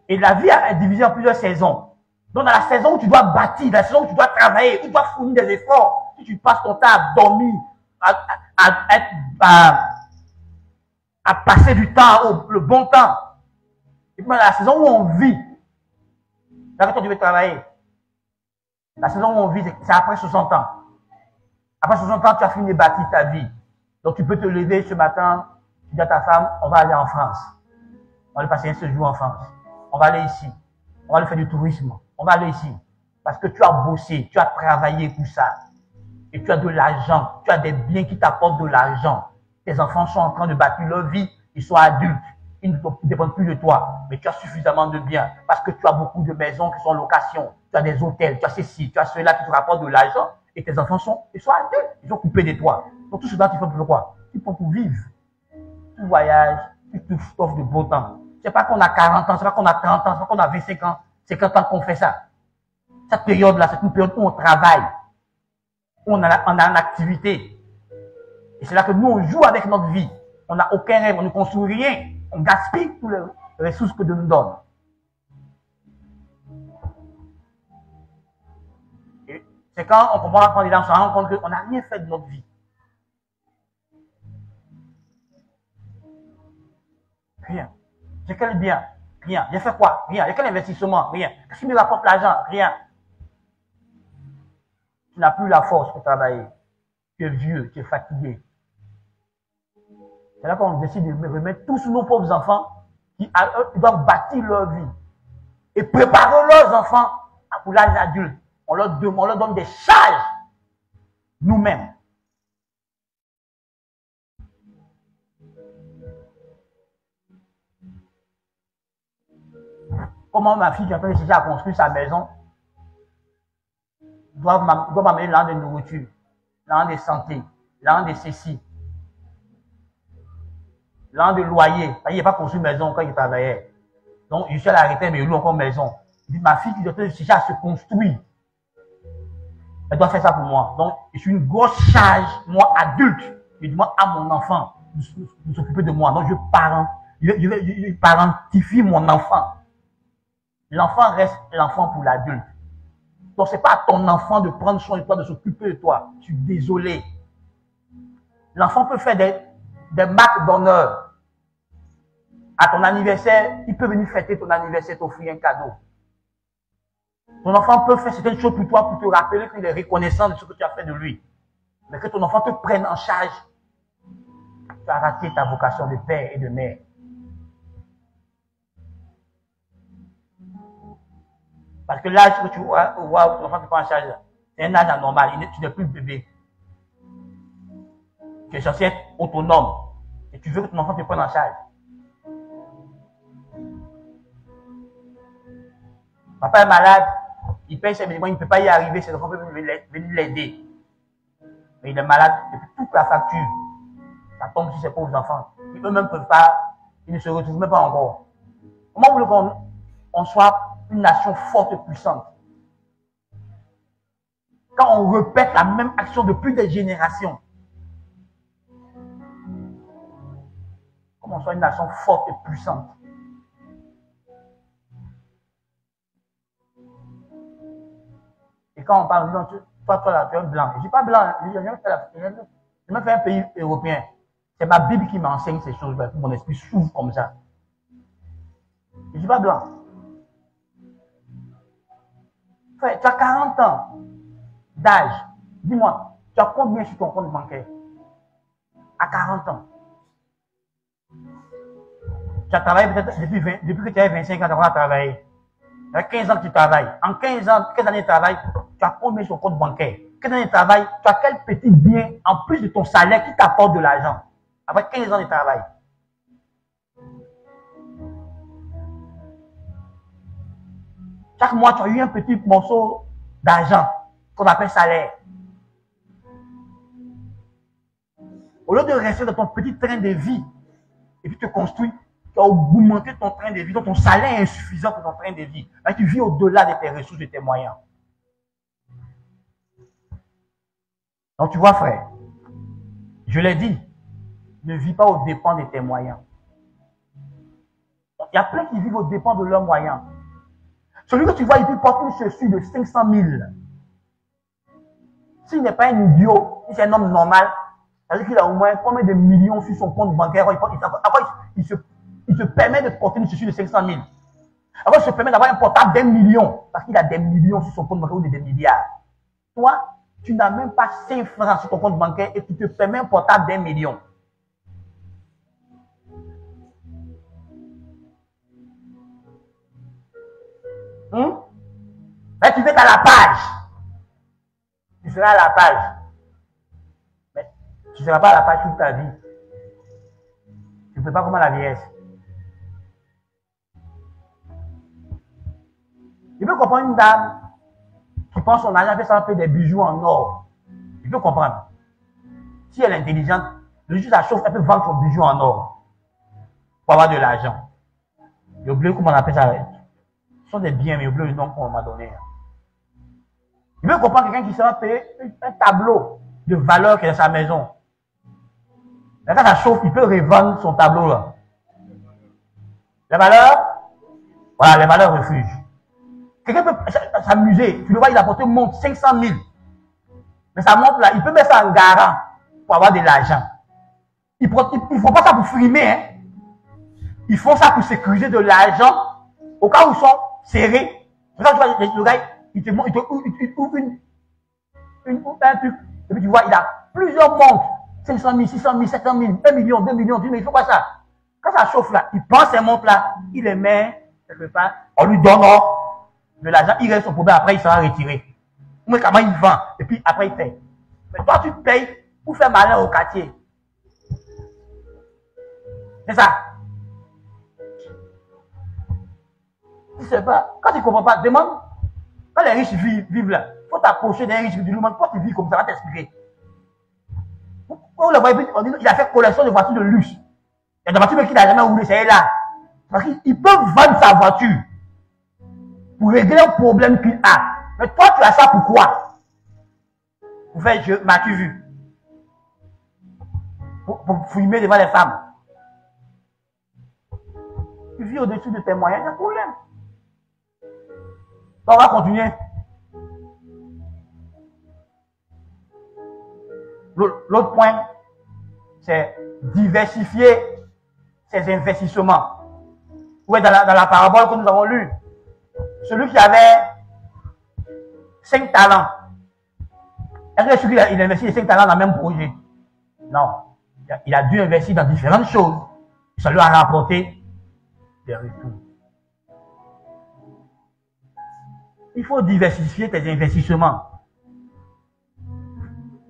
Et la vie est divisée en plusieurs saisons. Donc, dans la saison où tu dois bâtir, dans la saison où tu dois travailler, où tu dois fournir des efforts, si tu passes ton temps à dormir, à passer du temps, le bon temps. Et puis, dans la saison où on vit, là, quand tu veux travailler, la saison où on vit, c'est après 60 ans. Après 60 ans, tu as fini de bâtir ta vie. Donc, tu peux te lever ce matin, tu dis à ta femme, on va aller en France. On va aller passer un séjour en France. On va aller ici. On va aller faire du tourisme. On va aller ici. Parce que tu as bossé, tu as travaillé pour ça. Et tu as de l'argent. Tu as des biens qui t'apportent de l'argent. Tes enfants sont en train de bâtir leur vie. Ils sont adultes. Ils ne dépendent plus de toi. Mais tu as suffisamment de biens. Parce que tu as beaucoup de maisons qui sont en location. Tu as des hôtels. Tu as ceci. Tu as cela qui te rapportent de l'argent. Et tes enfants sont adultes. Ils sont coupés de toi. Donc tout ce dont tu fais pour quoi? Tu fais pour vivre. Tu voyages. Tu t'offres de beau temps. C'est pas qu'on a 40 ans, c'est pas qu'on a 30 ans, c'est pas qu'on a 25 ans, c'est 50 ans qu'on fait ça. Cette période-là, c'est une période où on travaille, où on a une activité. Et c'est là que nous, on joue avec notre vie. On n'a aucun rêve, on ne construit rien. On gaspille toutes les ressources que Dieu nous donne. Et c'est quand on comprend, quand on se rend compte qu'on n'a rien fait de notre vie. Rien. J'ai quel bien? Rien. J'ai fait quoi? Rien. J'ai quel investissement? Rien. Qu'est-ce qui me rapporte l'argent? Rien. Tu n'as plus la force pour travailler. Tu es vieux, tu es fatigué. C'est là qu'on décide de remettre tous nos pauvres enfants qui doivent bâtir leur vie et préparer leurs enfants pour l'âge adulte. On leur donne des charges nous-mêmes. Comment ma fille qui est en train de chercher à construire sa maison doit m'amener l'an de nourriture, l'an de santé, l'an de ceci, l'an de loyer. Il n'a pas construit une maison quand il travaillait. Donc, je suis allé arrêter, mais il loue encore maison. Ma fille qui est en train de chercher à se construire, elle doit faire ça pour moi. Donc, je suis une grosse charge, moi, adulte. Je demande à mon enfant de s'occuper de moi. Donc, je parentifie mon enfant. L'enfant reste l'enfant pour l'adulte. Donc, ce n'est pas à ton enfant de prendre soin de toi, de s'occuper de toi. Je suis désolé. L'enfant peut faire des marques d'honneur. À ton anniversaire, il peut venir fêter ton anniversaire, t'offrir un cadeau. Ton enfant peut faire certaines choses pour toi, pour te rappeler qu'il est reconnaissant de ce que tu as fait de lui. Mais que ton enfant te prenne en charge, tu as raté ta vocation de père et de mère. Parce que l'âge que tu vois où ton enfant te prend en charge, c'est un âge anormal. Tu n'es plus bébé. Tu es censé être autonome. Et tu veux que ton enfant te prenne en charge. Papa est malade, il paye ses médicaments, il ne peut pas y arriver, ses enfants peuvent venir l'aider. Mais il est malade, et puis toute la facture, ça tombe sur ses pauvres enfants. Eux-mêmes ne peuvent pas, ils ne se retrouvent même pas encore. Comment voulez-vous qu'on soit une nation forte et puissante? Quand on répète la même action depuis des générations. Comment on soit une nation forte et puissante? Et quand on parle, toi, là, tu es blanc. Je ne suis pas blanc, je me fais un pays européen. C'est ma Bible qui m'enseigne ces choses-là, mon esprit s'ouvre comme ça. Je ne suis pas blanc. Frère, tu as 40 ans d'âge. Dis-moi, tu as combien sur ton compte bancaire? À 40 ans. Tu as travaillé peut-être depuis que tu avais 25 ans, tu as travaillé. Il y a 15 ans que tu travailles. En 15 années de travail, tu as combien sur ton compte bancaire? 15 années de travail, tu as quel petit bien en plus de ton salaire qui t'apporte de l'argent? Après 15 ans de travail. Chaque mois, tu as eu un petit morceau d'argent qu'on appelle salaire. Au lieu de rester dans ton petit train de vie et puis te construire, tu as augmenté ton train de vie, donc ton salaire est insuffisant pour ton train de vie. Là, tu vis au-delà de tes ressources, de tes moyens. Donc, tu vois, frère, je l'ai dit, ne vis pas aux dépens de tes moyens. Il y a plein qui vivent aux dépens de leurs moyens. Celui que tu vois, il peut porter une chaussure de 500 000. S'il n'est pas un idiot, si c'est un homme normal, c'est-à-dire qu'il a au moins combien de millions sur son compte bancaire, il se permet de porter une chaussure de 500 000. Après, il se permet d'avoir un portable d'1 million, parce qu'il a des millions sur son compte bancaire ou des milliards. Toi, tu n'as même pas 5 francs sur ton compte bancaire et tu te permets un portable d'1 million. Mais tu veux être à la page. Tu seras à la page. Mais tu ne seras pas à la page toute ta vie. Tu ne peux pas comment la vieillesse. Je peux comprendre une dame qui prend son argent, fait ça, fait des bijoux en or. Je peux comprendre. Si elle est intelligente, le jour où ça chauffe, elle peut vendre son bijou en or pour avoir de l'argent. J'ai oublié comment on appelle ça. Ce sont des biens, mais j'ai oublié le nom qu'on m'a donné. Je peux comprendre quelqu'un qui sera payer un tableau de valeur qui est dans sa maison. Mais quand ça chauffe, il peut revendre son tableau là. Les valeurs, voilà, les valeurs refuge. Quelqu'un peut s'amuser. Tu le vois, il a porté une montre 500 000. Mais sa montre là, il peut mettre ça en garant pour avoir de l'argent. Ils ne font pas ça pour frimer. Hein. Ils font ça pour sécuriser de l'argent au cas où ils sont serrés. Quand tu vois le gars, il te ouvre un truc. Et puis tu vois, il a plusieurs montres 500 000, 600 000, 700 000, 1 million, 2 millions, 10 000, il faut pas ça. Quand ça chauffe là, il prend ces montres là, il les met quelque part, on lui donne de l'argent, il reste son problème, après il sera retiré. Mais comment il vend, et puis après il paye. Mais toi tu payes pour faire malheur au quartier. C'est ça. Tu sais pas, quand tu ne comprends pas, demande. Quand les riches vivent là, il faut t'approcher d'un riche du monde, pourquoi tu vis comme ça, va t'expliquer. On dit, il a fait collection de voitures de luxe. Il y a des voitures qu'il n'a jamais roulé, c'est là. Parce qu'il peut vendre sa voiture pour régler un problème qu'il a. Mais toi, tu as ça pourquoi? Pour faire, m'as-tu vu? Pour fumer devant les femmes. Tu vis au-dessus de tes moyens, il y a un problème. Donc, on va continuer. L'autre point, c'est diversifier ses investissements. Oui, dans la parabole que nous avons lue, celui qui avait 5 talents, est-ce que celui qui a investi les 5 talents dans le même projet? Non. Il a dû investir dans différentes choses. Ça lui a rapporté des retours. Il faut diversifier tes investissements.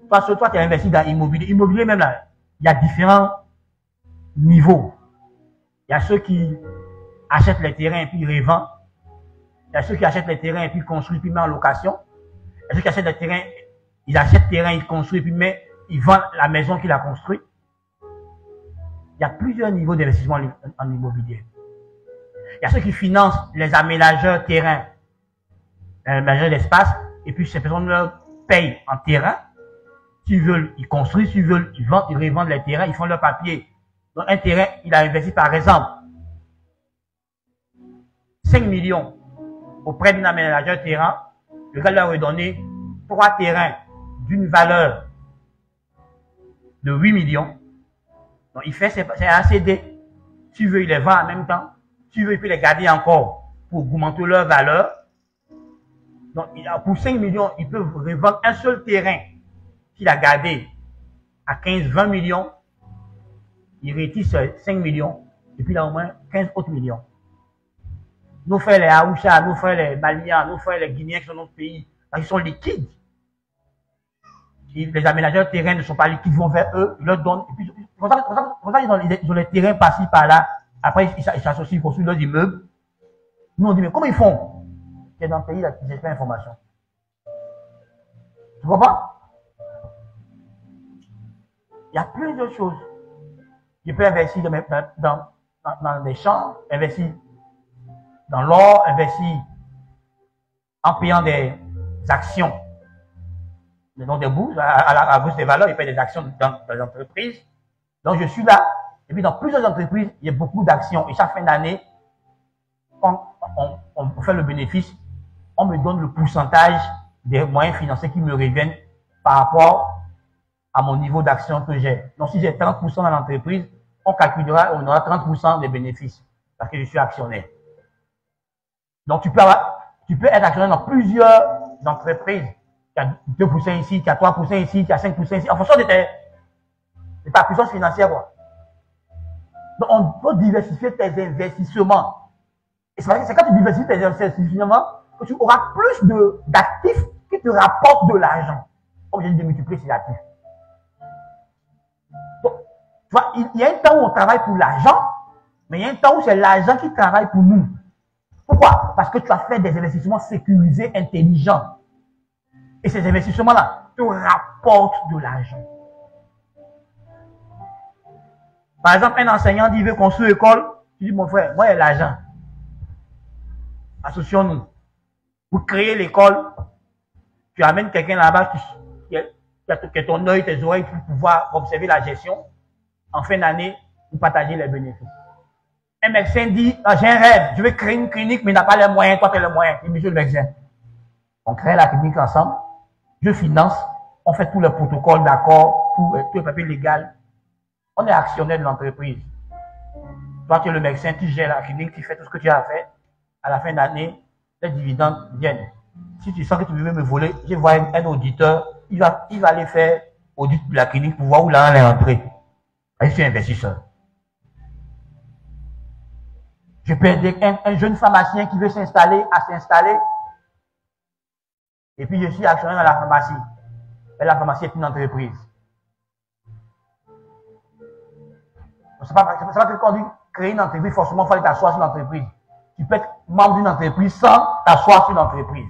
Parce que toi, tu as investi dans l'immobilier. Immobilier même là, il y a différents niveaux. Il y a ceux qui achètent les terrains et puis ils revendent. Il y a ceux qui achètent les terrains et puis ils construisent puis ils mettent en location. Il y a ceux qui achètent les terrains, ils achètent le terrain, ils construisent puis ils vendent la maison qu'il a construite. Il y a plusieurs niveaux d'investissement en immobilier. Il y a ceux qui financent les aménageurs terrains, les aménageurs d'espace, et puis ces personnes leur payent en terrain. S'ils veulent, ils construisent, s'ils veulent, ils vendent, ils revendent les terrains, ils font leur papier. Donc un terrain, il a investi par exemple 5 millions auprès d'un aménageur terrain, le gars leur a donné 3 terrains d'une valeur de 8 millions. Donc il fait ses ACD. S'il veut, il les vend en même temps. S'il veut, il peut les garder encore pour augmenter leur valeur. Donc pour 5 millions, il peut revendre un seul terrain qu'il a gardé à 15-20 millions. Il retire 5 millions et puis il a au moins 15 autres millions. Nos frères les Haoucha, nos frères les Maliens, nos frères les Guinéens qui sont dans notre pays, ils sont liquides. Les aménageurs de terrain ne sont pas liquides, ils vont vers eux, ils leur donnent. Et puis, comme ça, ils ont les terrains par-ci, par-là. Après, ils s'associent, ils construisent leurs immeubles. Nous, on dit, mais comment ils font? C'est dans le pays, là, ils n'ont pas d'information. Tu vois pas? Il y a plusieurs choses. Je peux investir dans des champs, investir dans l'or, investir en payant des actions. Dans des bourses, à la bourse des valeurs, il paye des actions dans les entreprises. Donc je suis là. Et puis dans plusieurs entreprises, il y a beaucoup d'actions. Et chaque fin d'année, quand on fait le bénéfice, on me donne le pourcentage des moyens financiers qui me reviennent par rapport à mon niveau d'action que j'ai. Donc si j'ai 30% dans l'entreprise, on calculera, on aura 30% des bénéfices parce que je suis actionnaire. Donc tu peux être actionnaire dans plusieurs entreprises. Il y a 2% ici, il y a 3% ici, il y a 5% ici, en fonction de ta puissance financière. Quoi. Donc, on doit diversifier tes investissements. Et c'est quand tu diversifies tes investissements que tu auras plus d'actifs qui te rapportent de l'argent. Obligé de multiplier ces actifs. Donc, tu vois, il y a un temps où on travaille pour l'argent, mais il y a un temps où c'est l'argent qui travaille pour nous. Pourquoi? Parce que tu as fait des investissements sécurisés, intelligents. Et ces investissements-là te rapportent de l'argent. Par exemple, un enseignant dit, il veut construire une école. Tu dis, mon frère, moi, il y a l'argent. Associons-nous. Pour créer l'école, tu amènes quelqu'un là-bas qui a ton œil, tes oreilles pour pouvoir observer la gestion. En fin d'année, pour partager les bénéfices. Un médecin dit, ah, j'ai un rêve, je veux créer une clinique, mais il n'a pas les moyens, toi tu as les moyens. Il dit, monsieur le médecin, on crée la clinique ensemble. Je finance, on fait tous les protocoles d'accord, tout le papier légal. On est actionnaire de l'entreprise. Toi, tu es le médecin, tu gères la clinique, tu fais tout ce que tu as à faire. À la fin d'année, les dividendes viennent. Si tu sens que tu veux me voler, je vois un auditeur, il va aller faire audit de la clinique pour voir où l'argent est entré. Je suis investisseur. Je peux aider un jeune pharmacien qui veut s'installer à s'installer. Et puis je suis actionnaire dans la pharmacie. Et la pharmacie est une entreprise. C'est pas que quand on dit créer une entreprise, forcément, il faut aller t'asseoir sur l'entreprise. Tu peux être membre d'une entreprise sans t'asseoir sur l'entreprise.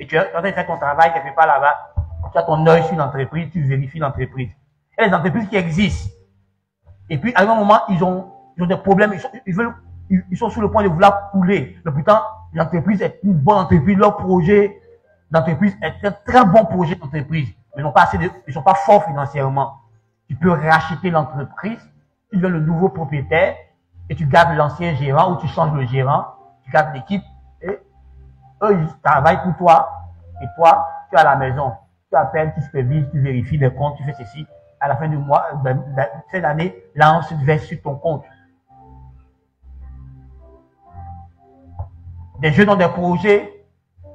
Et tu es en train de faire ton travail quelque part là-bas. Tu as ton œil sur l'entreprise, tu vérifies l'entreprise. Et les entreprises qui existent. Et puis, à un moment, ils ont des problèmes. Ils sont sur le point de vouloir couler. Mais pourtant, l'entreprise est une bonne entreprise. Leur projet d'entreprise est un très bon projet d'entreprise. Mais ils ne sont pas forts financièrement. Tu peux racheter l'entreprise, tu deviens le nouveau propriétaire et tu gardes l'ancien gérant ou tu changes le gérant, tu gardes l'équipe et eux, ils travaillent pour toi. Et toi, tu es à la maison. Tu appelles, tu supervises, tu vérifies les comptes, tu fais ceci. À la fin du mois, cette année, là, on se verse sur ton compte. Des jeunes ont des projets,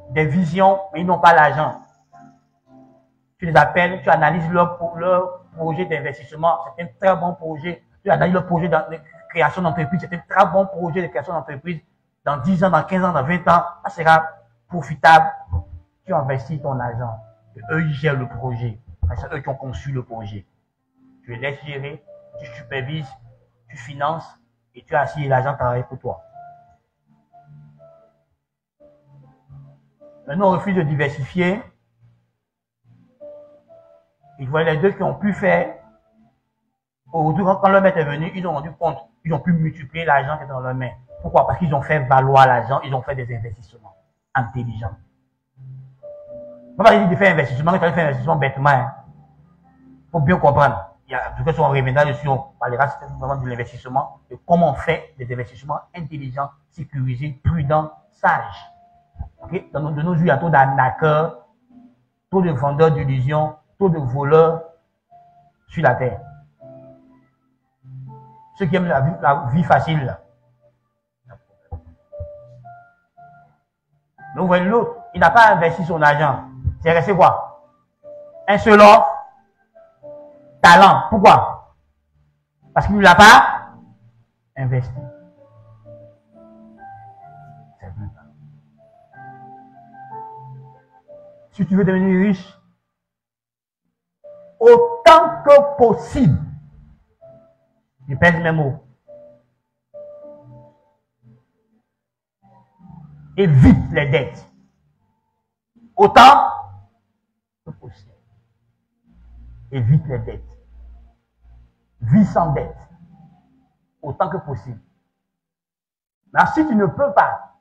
des visions, mais ils n'ont pas l'argent. Tu les appelles, tu analyses leur projet d'investissement. C'est un très bon projet. Tu analyses leur projet de création d'entreprise. C'est un très bon projet de création d'entreprise. Dans 10 ans, dans 15 ans, dans 20 ans, ça sera profitable. Tu investis ton argent. Et eux, ils gèrent le projet. C'est eux qui ont conçu le projet. Tu les laisses gérer, tu supervises, tu finances et tu as assis l'argent travaille pour toi. Maintenant, on refuse de diversifier. Ils voient les deux qui ont pu faire. Aujourd'hui, quand leur maître est venu, ils ont rendu compte. Ils ont pu multiplier l'argent qui est dans leur main. Pourquoi? Parce qu'ils ont fait valoir l'argent, ils ont fait des investissements intelligents. On va pas dire de faire investissement, il fallait faire investissement bêtement. Il faut bien comprendre. Il y a, en tout cas, sur un reviendra dessus, on parlera vraiment de l'investissement, de comment on fait des investissements intelligents, sécurisés, prudents, sages. Okay? De nos jours, il y a trop d'arnaqueurs, trop de vendeurs d'illusions, trop de voleurs sur la terre. Ceux qui aiment la vie facile, là. Mais vous voyez l'autre, il n'a pas investi son argent. C'est resté quoi? Un seul offre, talent. Pourquoi? Parce qu'il ne l'a pas investi. C'est vrai. Si tu veux devenir riche, autant que possible, je pèse mes mots, évite les dettes. Autant que possible. Évite les dettes. Vis sans dette. Autant que possible. Mais si tu ne peux pas,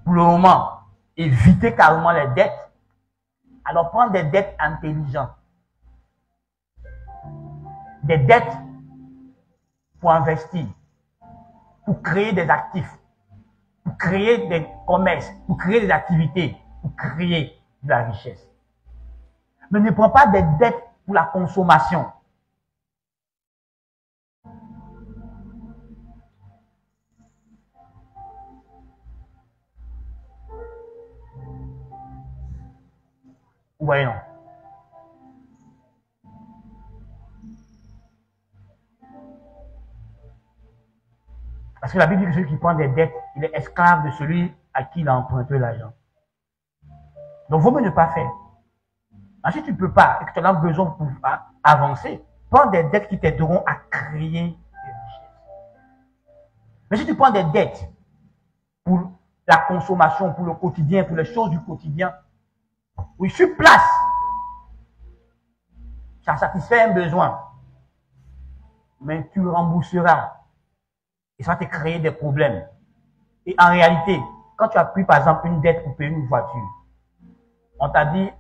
pour le moment, éviter carrément les dettes, alors prends des dettes intelligentes. Des dettes pour investir, pour créer des actifs, pour créer des commerces, pour créer des activités, pour créer de la richesse. Mais ne prends pas des dettes pour la consommation. Vous voyez, non? Parce que la Bible dit que celui qui prend des dettes, il est esclave de celui à qui il a emprunté l'argent. Donc, vaut mieux ne pas faire. Si tu ne peux pas et que tu en as besoin pour avancer, prends des dettes qui t'aideront à créer des richesses. Mais si tu prends des dettes pour la consommation, pour le quotidien, pour les choses du quotidien, oui, sur place, ça satisfait un besoin, mais tu rembourseras et ça va te créer des problèmes. Et en réalité, quand tu as pris par exemple une dette pour payer une voiture, on t'a dit,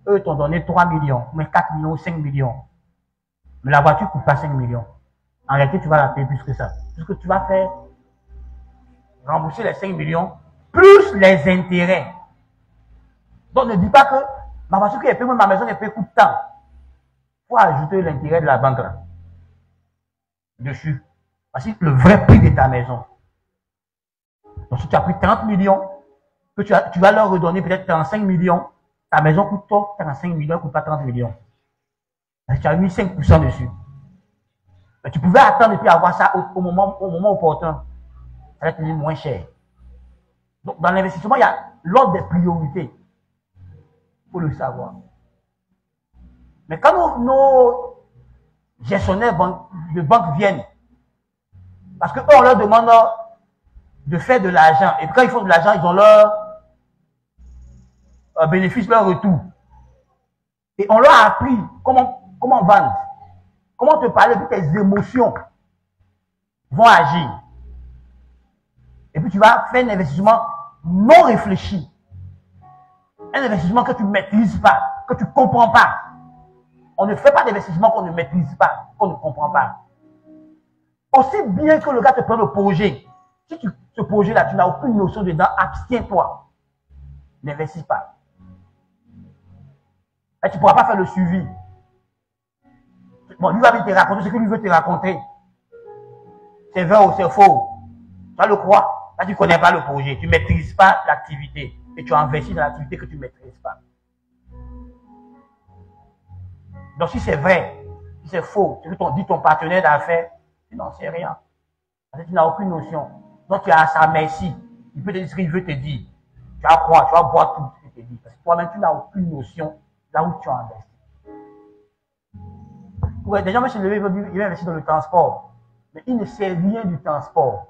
eux t'ont donné 3 millions, mais 4 millions, 5 millions. Mais la voiture ne coûte pas 5 millions. En réalité, tu vas la payer plus que ça. Puisque tu vas faire rembourser les 5 millions, plus les intérêts. Donc ne dis pas que ma voiture qui est payée, ma maison est payée coûte tant. Il faut ajouter l'intérêt de la banque là. Dessus. Parce que le vrai prix de ta maison. Donc si tu as pris 30 millions, que tu vas leur redonner peut-être 35 millions, Ta maison coûte 35 millions, elle ne coûte pas 30 millions. Tu as mis 5% dessus. Mais tu pouvais attendre et puis avoir ça au moment opportun. Ça va te coûter moins cher. Donc, dans l'investissement, il y a l'ordre des priorités. Il faut le savoir. Mais quand nos gestionnaires de banque viennent, parce qu'eux, on leur demande de faire de l'argent. Et quand ils font de l'argent, ils ont leur bénéfice, leur retour. Et on leur a appris comment vendre, comment te parler, puis tes émotions vont agir. Et puis tu vas faire un investissement non réfléchi. Un investissement que tu ne maîtrises pas, que tu ne comprends pas. On ne fait pas d'investissement qu'on ne maîtrise pas, qu'on ne comprend pas. Aussi bien que le gars te prend le projet, si ce projet-là, tu n'as aucune notion dedans, abstiens-toi. N'investis pas. Et tu ne pourras pas faire le suivi. Bon, lui va te raconter ce que lui veut te raconter. C'est vrai ou c'est faux. Tu le crois. Là, tu ne connais pas le projet. Tu ne maîtrises pas l'activité. Et tu investis dans l'activité que tu ne maîtrises pas. Donc, si c'est vrai, si c'est faux, ce que dit ton partenaire d'affaires, tu n'en sais rien. Parce que tu n'as aucune notion. Donc, tu as à sa merci. Il peut te dire ce qu'il veut te dire. Tu vas croire, tu vas boire tout ce qu'il te dit. Parce que toi-même, tu n'as aucune notion là où tu as investi. Ouais, des gens vont se lever, ils vont investir dans le transport. Mais il ne sait rien du transport.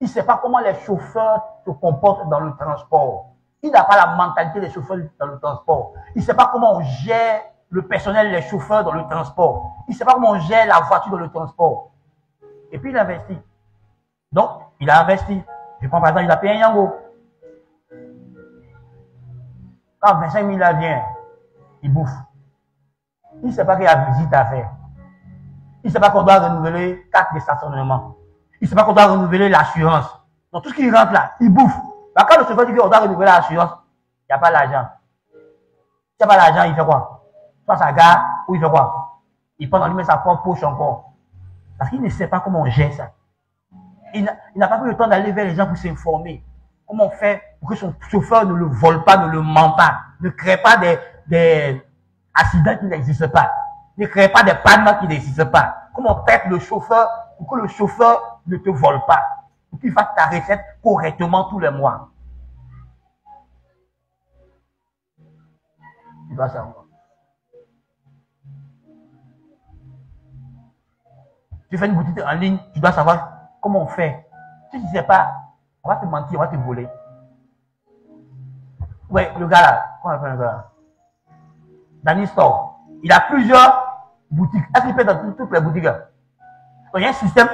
Il ne sait pas comment les chauffeurs se comportent dans le transport. Il n'a pas la mentalité des chauffeurs dans le transport. Il ne sait pas comment on gère le personnel, les chauffeurs dans le transport. Il ne sait pas comment on gère la voiture dans le transport. Et puis il investit. Donc, il a investi. Je prends par exemple, il a payé un yango. Quand 25 000 là vient, il bouffe. Il ne sait pas qu'il y a visite à faire. Il ne sait pas qu'on doit renouveler 4 de stationnement. Il ne sait pas qu'on doit renouveler l'assurance. Donc tout ce qui rentre là, il bouffe. Mais quand le chauffeur dit qu'on doit renouveler l'assurance, il n'y a pas l'argent. S'il n'y a pas l'argent, il fait quoi? Soit ça gare, ou il fait quoi? Il prend dans lui-même sa propre poche encore. Parce qu'il ne sait pas comment on gère ça. Il n'a pas pris le temps d'aller vers les gens pour s'informer. Comment on fait pour que son chauffeur ne le vole pas, ne le ment pas, ne crée pas des accidents qui n'existent pas, ne crée pas des pannes qui n'existent pas. Comment on traite le chauffeur pour que le chauffeur ne te vole pas, pour qu'il fasse ta recette correctement tous les mois. Tu dois savoir. Tu fais une boutique en ligne, tu dois savoir comment on fait. Si tu ne sais pas, on va te mentir, on va te voler. Ouais, le gars là, comment on appelle le gars là? Danny Store. Il a plusieurs boutiques. Est-ce qu'il fait dans toutes les boutiques? Donc, il y a un système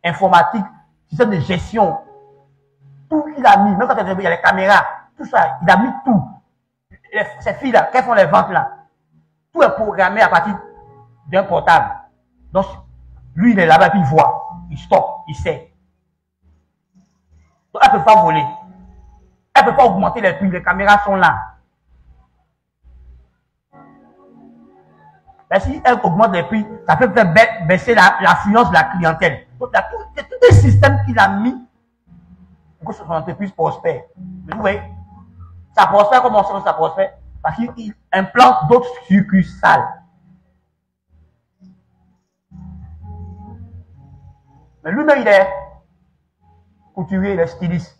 informatique, système de gestion. Tout il a mis, même quand il y a les caméras, tout ça, il a mis tout. Ces filles-là, qu'elles font les ventes là, tout est programmé à partir d'un portable. Donc, lui, il est là-bas, puis il voit, il stoppe, il sait. Donc, elle ne peut pas voler. Elle ne peut pas augmenter les prix, les caméras sont là. Mais si elle augmente les prix, ça peut faire baisser l'affluence de la clientèle. Donc, il y a tout un système qu'il a mis pour que son entreprise prospère. Mais vous voyez, ça prospère comment ça prospère? Parce qu'il implante d'autres succursales. Mais lui-même, il est couturier, il est styliste.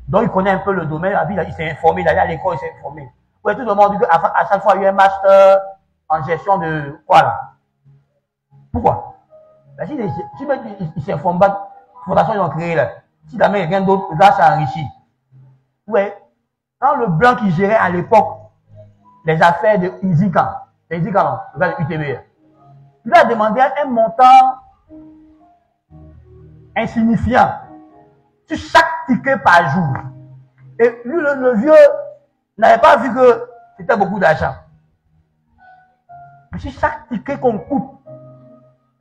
Donc, il connaît un peu le domaine. Il s'est informé, il est allé à l'école, il s'est informé. Ouais, tout le monde dit qu'à chaque fois, il y a eu un master en gestion de quoi là? Pourquoi? Parce qu'il ne s'informe pas, fondation ils ont créé là. Si jamais quelqu'un d'autre, le gars s'est enrichi. Ouais, quand le blanc qui gérait à l'époque les affaires de Izikan, le gars de UTB, il a demandé un montant insignifiant sur chaque ticket par jour. Et lui, le vieux, n'avait pas vu que c'était beaucoup d'argent. Mais si chaque ticket qu'on coupe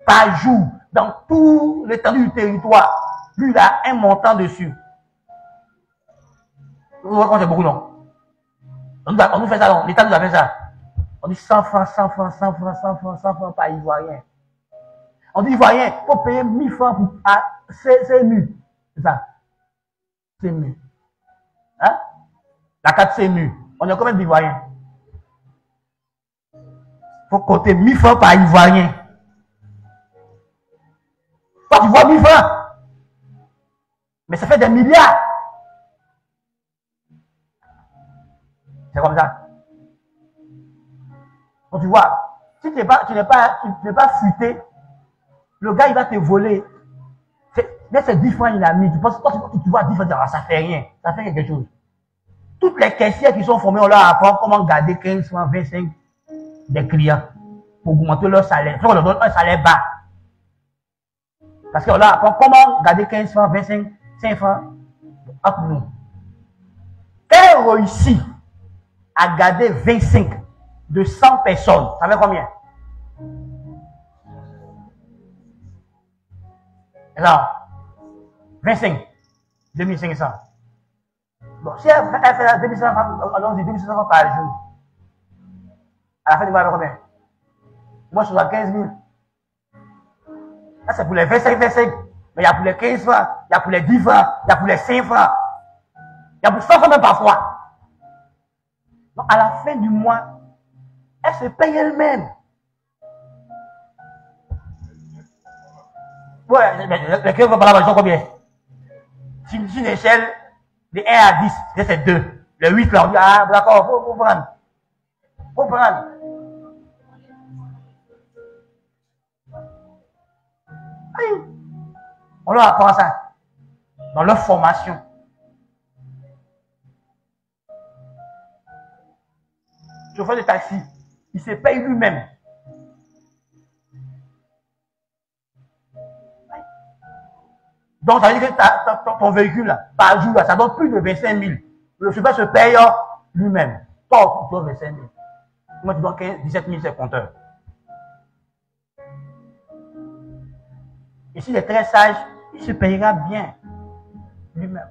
par jour dans tout l'étendue du territoire, lui, il a un montant dessus. Vous voyez quand c'est beaucoup, non? On nous fait ça, l'État nous a fait ça. On dit 100 francs, 100 francs, 100 francs, 100 francs, 100 francs par Ivoirien. On dit Ivoirien, il faut payer 1000 francs pour. Ah, c'est mieux. C'est ça. C'est mieux. Hein? La 4 mu. On est combien d'Ivoiriens? Il faut compter 1000 francs par Ivoirien. Toi, tu vois 1000 francs. Mais ça fait des milliards. C'est comme ça. Donc tu vois, si tu n'es pas fuité, le gars il va te voler. Mais c'est 10 francs il a mis. Tu penses que tu vois 10 francs, ça fait rien. Ça fait quelque chose. Toutes les caissières qui sont formées, on leur apprend comment garder 15 francs, 25 des clients pour augmenter leur salaire. On leur donne un salaire bas. Parce qu'on leur apprend comment garder 15 francs, 25, 5 francs entre nous. Quand elle réussit à garder 25 de 100 personnes, ça fait combien? Alors, 25, 2500. Bon, si elle fait 2500, allons-y, 2500 par jour. À la fin du mois, elle fait combien? Moi, je suis à 15 000. Ça, c'est pour les 25. Mais il y a pour les 15 francs, il y a pour les 10 francs, il y a pour les 5 francs. Il y a pour 100 francs même parfois. Donc, à la fin du mois, elle se paye elle-même. Ouais, les clients vont par là, ils sont combien? Si une échelle de 1 à 10, c'est 2. Le 8, là, on dit, ah, d'accord, faut prendre. Faut prendre. Aïe. On leur apprend ça dans leur formation. Le chauffeur de taxi, il se paye lui-même. Donc, ça veut dire que ton véhicule, là, par jour, là, ça donne plus de 25 000. Le chauffeur se paye lui-même. Toi, tu dois 25 000. Moi, tu dois 17 000, c'est compteur. Et s'il est très sage, il se payera bien lui-même.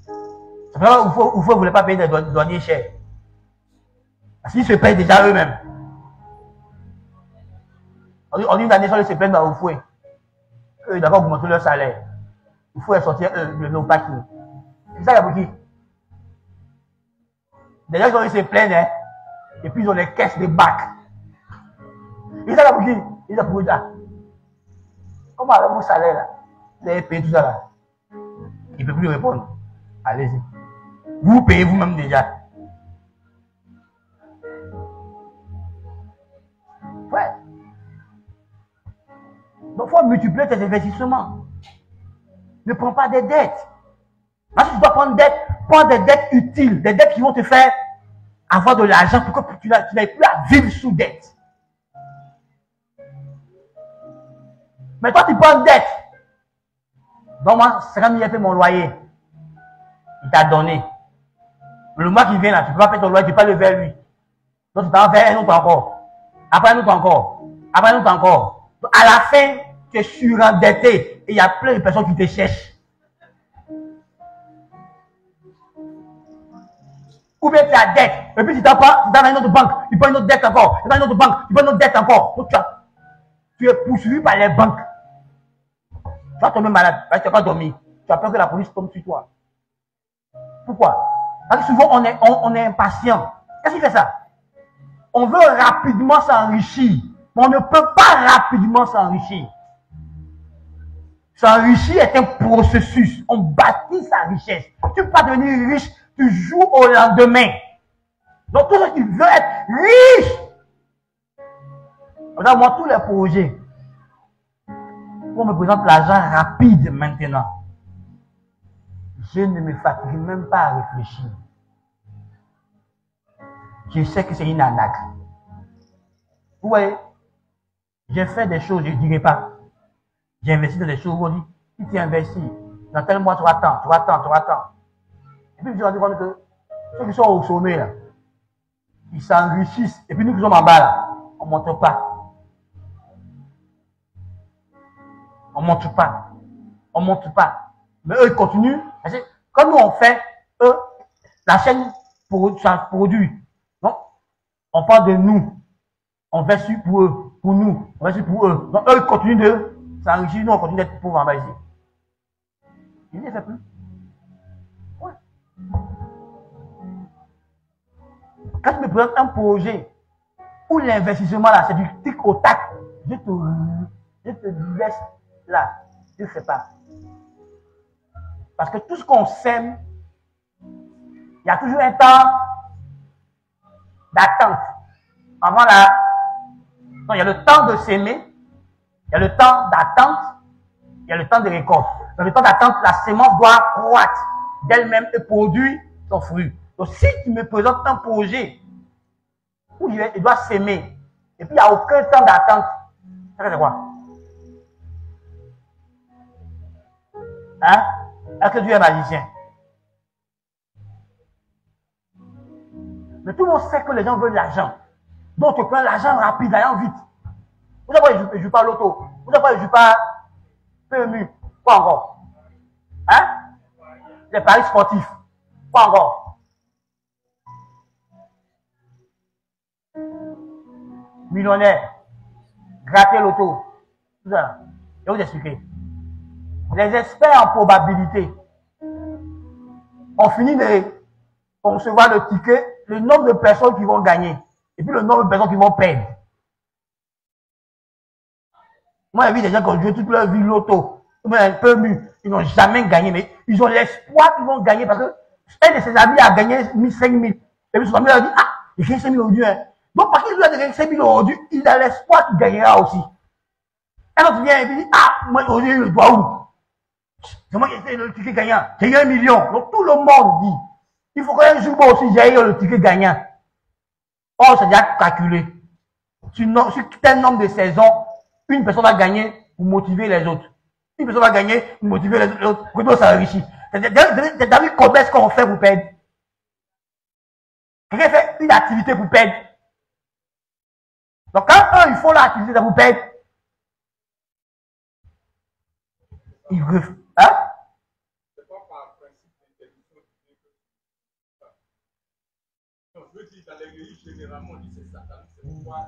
C'est pourquoi vous ne voulez pas payer des douaniers chers. Parce qu'ils se payent déjà eux-mêmes. En une année, ils se plaignent dans le fouet. Eux, d'abord, augmenter leur salaire. Il faut sortir le parking. C'est ça, il y a beaucoup. Déjà, ils se plaignent, hein, et puis ils ont les caisses de bacs. Et ça, il y a beaucoup. Ils ont dit, ah, comment avec mon salaire, là, vous avez payé tout ça, là? Il ne peut plus répondre. Allez-y. Vous payez vous-même déjà. Ouais. Donc, il faut multiplier tes investissements. Ne prends pas des dettes. Parce que tu dois prendre des dettes utiles, des dettes qui vont te faire avoir de l'argent pour que tu n'aies plus à vivre sous dette. Mais toi, tu prends une dette. Donc, moi, 50 000, j'ai fait mon loyer. Il t'a donné. Le mois qui vient, là, tu ne peux pas faire ton loyer, tu ne peux pas le vers lui. Donc, tu t'en fais un autre encore. Après un autre encore. Après un autre encore. Donc, à la fin, tu es surendetté et il y a plein de personnes qui te cherchent. Ou bien tu as dette. Et puis tu t'en prends dans une autre banque, tu prends une autre dette encore. Dans une autre banque, tu prends une autre dette encore. Donc, tu es poursuivi par les banques. Tu vas tomber malade parce que tu n'as pas dormi. Tu as peur que la police tombe sur toi. Pourquoi? Parce que souvent on est impatient. Qu'est-ce qui fait ça? On veut rapidement s'enrichir, mais on ne peut pas rapidement s'enrichir. S'enrichir est un processus. On bâtit sa richesse. Tu ne peux pas devenir riche du jour au lendemain. Donc, tout ce qui veut être riche, moi, tous les projets, on me présente l'argent rapide maintenant. Je ne me fatigue même pas à réfléchir. Je sais que c'est une arnaque. Vous voyez, j'ai fait des choses, je ne dirai pas. J'ai investi dans des choses, on dit, si tu investis, dans tel mois, tu vas tant. Et puis, je me suis rendu compte que ceux qui sont au sommet, là, ils s'enrichissent. Et puis, nous qui sommes en bas, là, on ne monte pas. On ne monte pas. On ne monte pas. Mais eux, ils continuent. Comme nous, on fait, eux, la chaîne produit. Donc, on parle de nous. On fait pour eux, pour nous. On fait pour eux. Donc, eux, ils continuent de s'enrichir. Nous, on continue d'être pauvres en bas ici. Ils ne fait plus. Ouais. Quand tu me présentes un projet où l'investissement là, c'est du tic au tac, je te laisse là. Je ne fais pas. Parce que tout ce qu'on sème, il y a toujours un temps d'attente. Avant la... Non, il y a le temps de s'aimer, il y a le temps d'attente, il y a le temps de récolte. Dans le temps d'attente, la semence doit croître d'elle-même et produire son fruit. Donc, si tu me présentes un projet où il doit s'aimer, et puis il n'y a aucun temps d'attente, ça c'est quoi? Hein? Est-ce que Dieu est magicien? Mais tout le monde sait que les gens veulent l'argent. Donc, tu prends l'argent rapide, l'argent vite. Vous savez pourquoi je ne joue pas l'auto? Vous savez pourquoi je ne joue pas PMU? Quoi encore? Hein? Les paris sportifs. Quoi encore? Millionnaire. Gratter l'auto. Tout ça. Je vais vous expliquer. Les experts en probabilité ont fini de concevoir le ticket, le nombre de personnes qui vont gagner et puis le nombre de personnes qui vont perdre. Moi, j'ai vu des gens qui ont joué toute leur vie l'auto, un peu mieux, ils n'ont jamais gagné, mais ils ont l'espoir qu'ils vont gagner parce que un de ses amis a gagné 5 000. Et puis son ami a dit, ah, j'ai gagné 5 000 aujourd'hui. Hein. Donc, parce qu'il lui a gagné 5 000 aujourd'hui, il a l'espoir qu'il gagnera aussi. Un autre vient et dit, ah, moi aujourd'hui, je dois où? C'est moi qui ai fait le ticket gagnant. J'ai eu 1 million. Donc tout le monde dit, il faut qu'un jour moi aussi j'ai eu le ticket gagnant. Or, c'est déjà calculé. Sur tel nombre de saisons, une personne va gagner pour motiver les autres. Une personne va gagner pour motiver les autres, pour que d'autres s'enrichissent. C'est David combien est-ce qu'on fait pour perdre? Quelqu'un fait une activité pour perdre. Donc quand eux, ils font l'activité pour perdre, ils refont. Hein?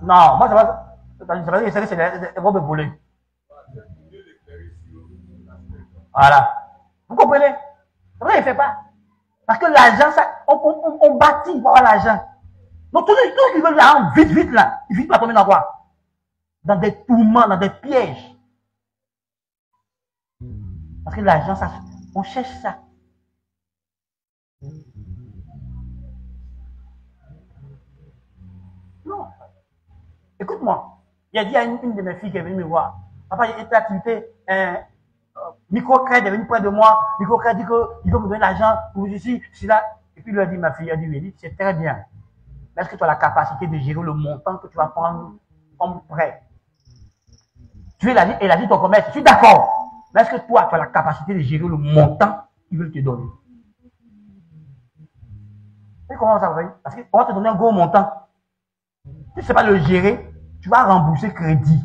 Non, moi, c'est pas que c'est des robes volées. Voilà. Vous comprenez? C'est vrai, il ne fait pas. Parce que l'argent, on bâtit pour avoir l'argent. Donc, tous ceux qui veulent l'argent vite, vite, là, ils finissent par tomber dans quoi? Dans des tourments, dans des pièges. Parce que l'argent, ça, on cherche ça. Non. Écoute-moi. Il a dit à une de mes filles qui est venue me voir. Papa, il y a une activité, microcrédit est venu près de moi. Microcrédit dit qu'il veut me donner l'argent pour ici, là. Et puis il lui a dit, ma fille, elle dit, c'est très bien. Mais est-ce que tu as la capacité de gérer le montant que tu vas prendre comme prêt? Tu es elle a dit ton commerce, je suis d'accord. Mais est-ce que toi, tu as la capacité de gérer le montant qu'ils veulent te donner? Et comment ça va? Parce qu'on va te donner un gros montant. Si tu ne sais pas le gérer, tu vas rembourser crédit.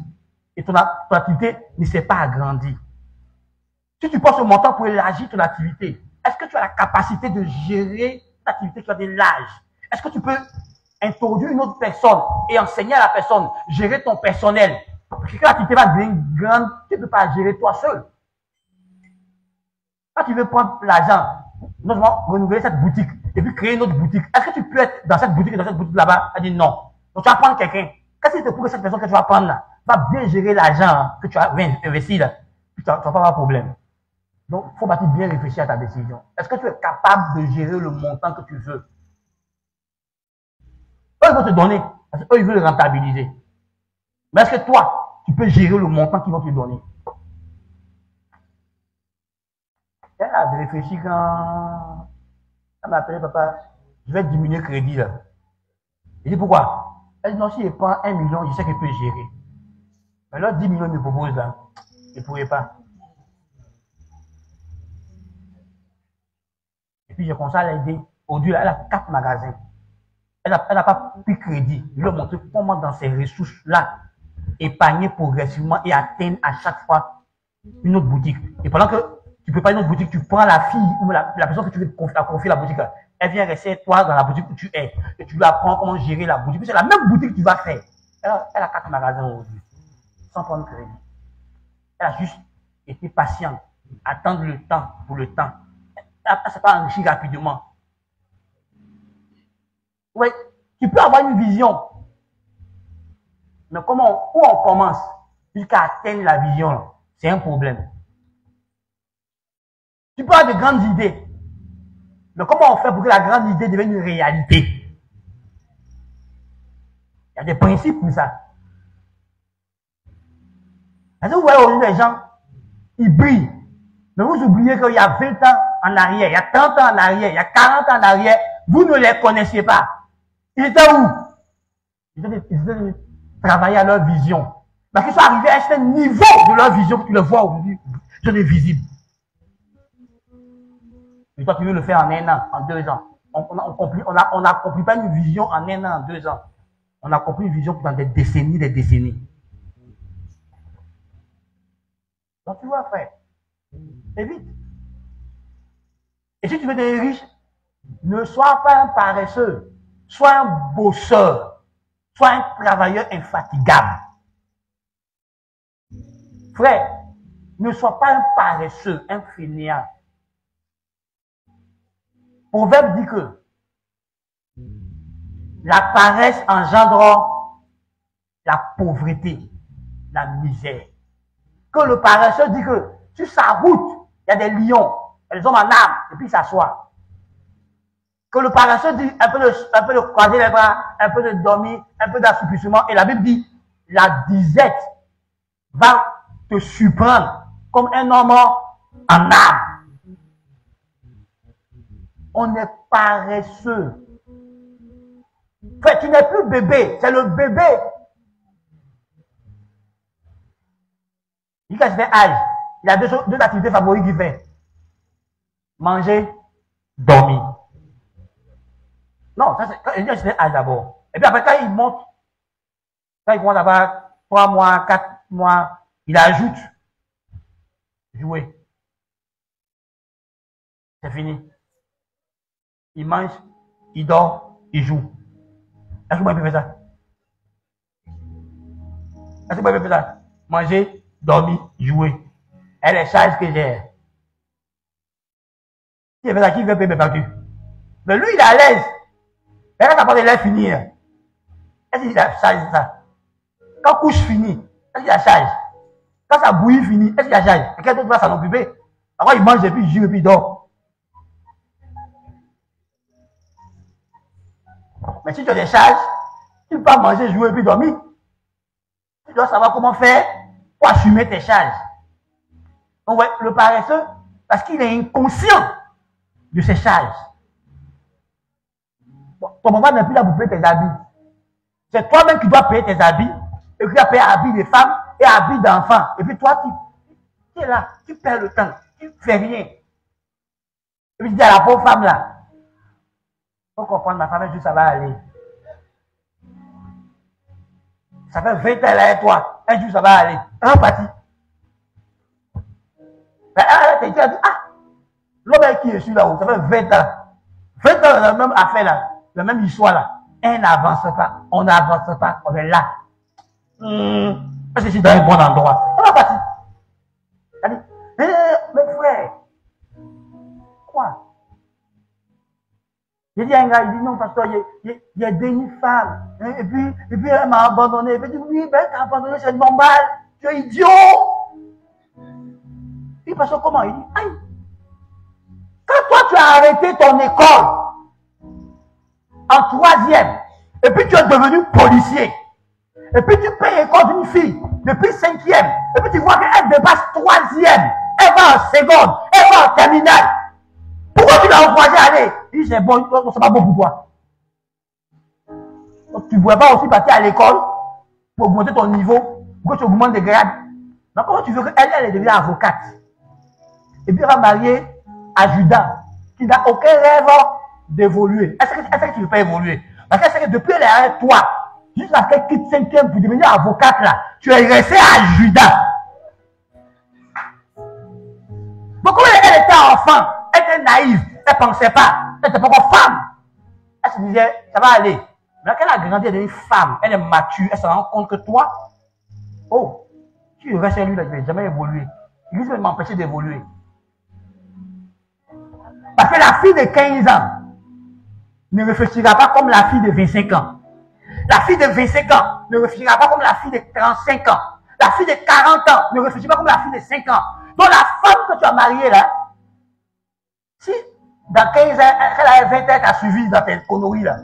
Et ton activité ne s'est pas agrandie. Si tu prends ce montant pour élargir ton activité, est-ce que tu as la capacité de gérer l'activité qui a de l'âge? Est-ce que tu peux introduire une autre personne et enseigner à la personne, gérer ton personnel? Parce que quand l'activité va devenir grande, tu ne peux pas gérer toi seul. Quand tu veux prendre l'argent, notamment renouveler cette boutique et puis créer une autre boutique, est-ce que tu peux être dans cette boutique là-bas? Elle dit non. Donc tu vas prendre quelqu'un. Qu'est-ce que c'est pour que cette personne que tu vas prendre là va bien gérer l'argent que tu as investi là? Puis tu ne vas pas avoir de problème. Donc, il faut bien réfléchir à ta décision. Est-ce que tu es capable de gérer le montant que tu veux? Eux, ils vont te donner, parce qu'eux, ils veulent rentabiliser. Mais est-ce que toi, tu peux gérer le montant qu'ils vont te donner? Elle a réfléchi quand elle m'a appelé, papa, je vais diminuer le crédit là. Il dit pourquoi? Elle dit non, si je prends 1 million, je sais qu'elle peut gérer. Mais là, 10 millions, il me propose là. Je ne pourrais pas. Et puis, j'ai commencé à l'aider. Aujourd'hui, elle a 4 magasins. Elle n'a pas pris crédit. Je lui ai montré comment, dans ces ressources-là, épargner progressivement et atteindre à chaque fois une autre boutique. Et pendant que tu prépares une autre boutique, tu prends la fille ou la personne que tu veux confier la boutique. Elle vient rester toi dans la boutique où tu es. Et tu lui apprends comment gérer la boutique. C'est la même boutique que tu vas faire. Elle a 4 magasins aujourd'hui. Sans prendre crédit. Elle a juste été patiente. Attendre le temps pour le temps. Elle ne s'est pas enrichie rapidement. Oui, Tu peux avoir une vision. Mais où on commence jusqu'à atteindre la vision, c'est un problème. Tu peux avoir de grandes idées. Mais comment on fait pour que la grande idée devienne une réalité? Il y a des principes pour ça. Parce que vous voyez aujourd'hui les gens, ils brillent. Mais vous oubliez qu'il y a 20 ans en arrière, il y a 30 ans en arrière, il y a 40 ans en arrière, vous ne les connaissiez pas. Ils étaient où? Ils étaient travailler à leur vision. Parce qu'ils sont arrivés à un certain niveau de leur vision que tu le vois aujourd'hui. Ils sont visibles. Et toi, tu veux le faire en 1 an, en 2 ans. On n'a compris pas une vision en 1 an, en 2 ans. On a compris une vision dans des décennies, Donc tu vois, frère, évite. Et si tu veux devenir riche, ne sois pas un paresseux, sois un bosseur, sois un travailleur infatigable. Frère, ne sois pas un paresseux, un fainéant. Proverbe dit que la paresse engendre la pauvreté, la misère. Que le paresseux dit que sur sa route, il y a des lions, elles ont en arme, et puis il s'assoit. Que le paresseux dit un peu de croiser les bras, un peu de dormir, un peu d'assoupissement. Et la Bible dit, la disette va te surprendre comme un homme en arme. On est paresseux. Frère, tu n'es plus bébé, c'est le bébé. Il a un âge, il a deux activités favorites qu'il fait. Manger, dormir. Non, ça c'est quand il a un âge d'abord. Et puis après, quand il monte, quand il commence à avoir 3 mois, 4 mois, il ajoute jouer. C'est fini. Il mange, il dort, il joue. Est-ce que vous pouvez faire ça? Est-ce que vous pouvez faire ça? Manger, dormir, jouer. Et les charges que j'ai. Qui fait ça, qui veut payer mes factures? Mais lui, il est à l'aise. Et quand t'as l'air finir, est-ce qu'il a charge ça? Quand couche finit, est-ce qu'il a charge? Quand ça bouillie finit, est-ce qu'il a charge? Et quelqu'un d'autre va s'en occuper. Alors il mange et puis il joue et puis il dort. Mais si tu as des charges, tu ne peux pas manger, jouer et puis dormir. Tu dois savoir comment faire pour assumer tes charges. Donc, ouais, le paresseux, parce qu'il est inconscient de ses charges. Ton papa n'est plus là pour payer tes habits. C'est toi-même qui dois payer tes habits, et puis tu dois payer habits de femmes et habits d'enfants. Et puis toi, tu es là, tu perds le temps, tu ne fais rien. Et puis tu dis à la pauvre femme là, faut comprendre, ma femme, ça va aller. Ça fait 20 ans là avec toi, un jour ça va aller. Un parti. Mais elle a dit, l'homme qui est sur là-haut, ça fait 20 ans. 20 ans, la même affaire là, la même histoire là. Elle n'avance pas, on n'avance pas, on est là. Est-ce que je suis dans un bon endroit? On va partir. Elle dit, mes frères, quoi? J'ai dit à un gars, il dit non, pasteur, il y a une femme. Et puis elle m'a abandonné. Il dit, oui, ben, t'as abandonné, c'est normal. Tu es idiot. Puis pasteur, comment? Il dit, aïe. Quand toi, tu as arrêté ton école en 3e, et puis tu es devenu policier, et puis tu payes l'école d'une fille depuis 5e, et puis tu vois qu'elle dépasse 3e, elle va en seconde, elle va en terminale. Pourquoi tu l'as encouragé à aller? Il dit, c'est bon, c'est pas bon pour toi. Donc, tu ne pouvais pas aussi partir à l'école pour augmenter ton niveau, pour que tu augmentes de grade. Donc, comment tu veux qu'elle devienne avocate? Et puis, elle va marier adjudant, qui n'a aucun rêve d'évoluer. Est-ce que tu ne veux pas évoluer? Parce qu'elle sait que depuis elle est avec toi, jusqu'à ce qu'elle quitte 5e pour devenir avocate là, tu es resté adjudant. Donc, quand elle était enfant, elle était naïve, elle ne pensait pas, elle n'était pas encore femme. Elle se disait, ça va aller. Mais quand elle a grandi, elle est une femme, elle est mature, elle se rend compte que toi, oh, tu restes chez lui là, tu ne vas jamais évoluer. Il veut m'empêcher d'évoluer. Parce que la fille de 15 ans, ne réfléchira pas comme la fille de 25 ans. La fille de 25 ans ne réfléchira pas comme la fille de 35 ans. La fille de 40 ans ne réfléchit pas comme la fille de 5 ans. Donc la femme que tu as mariée là, si dans 15 ans, elle a 20 ans, elle t'a suivi dans tes conneries là,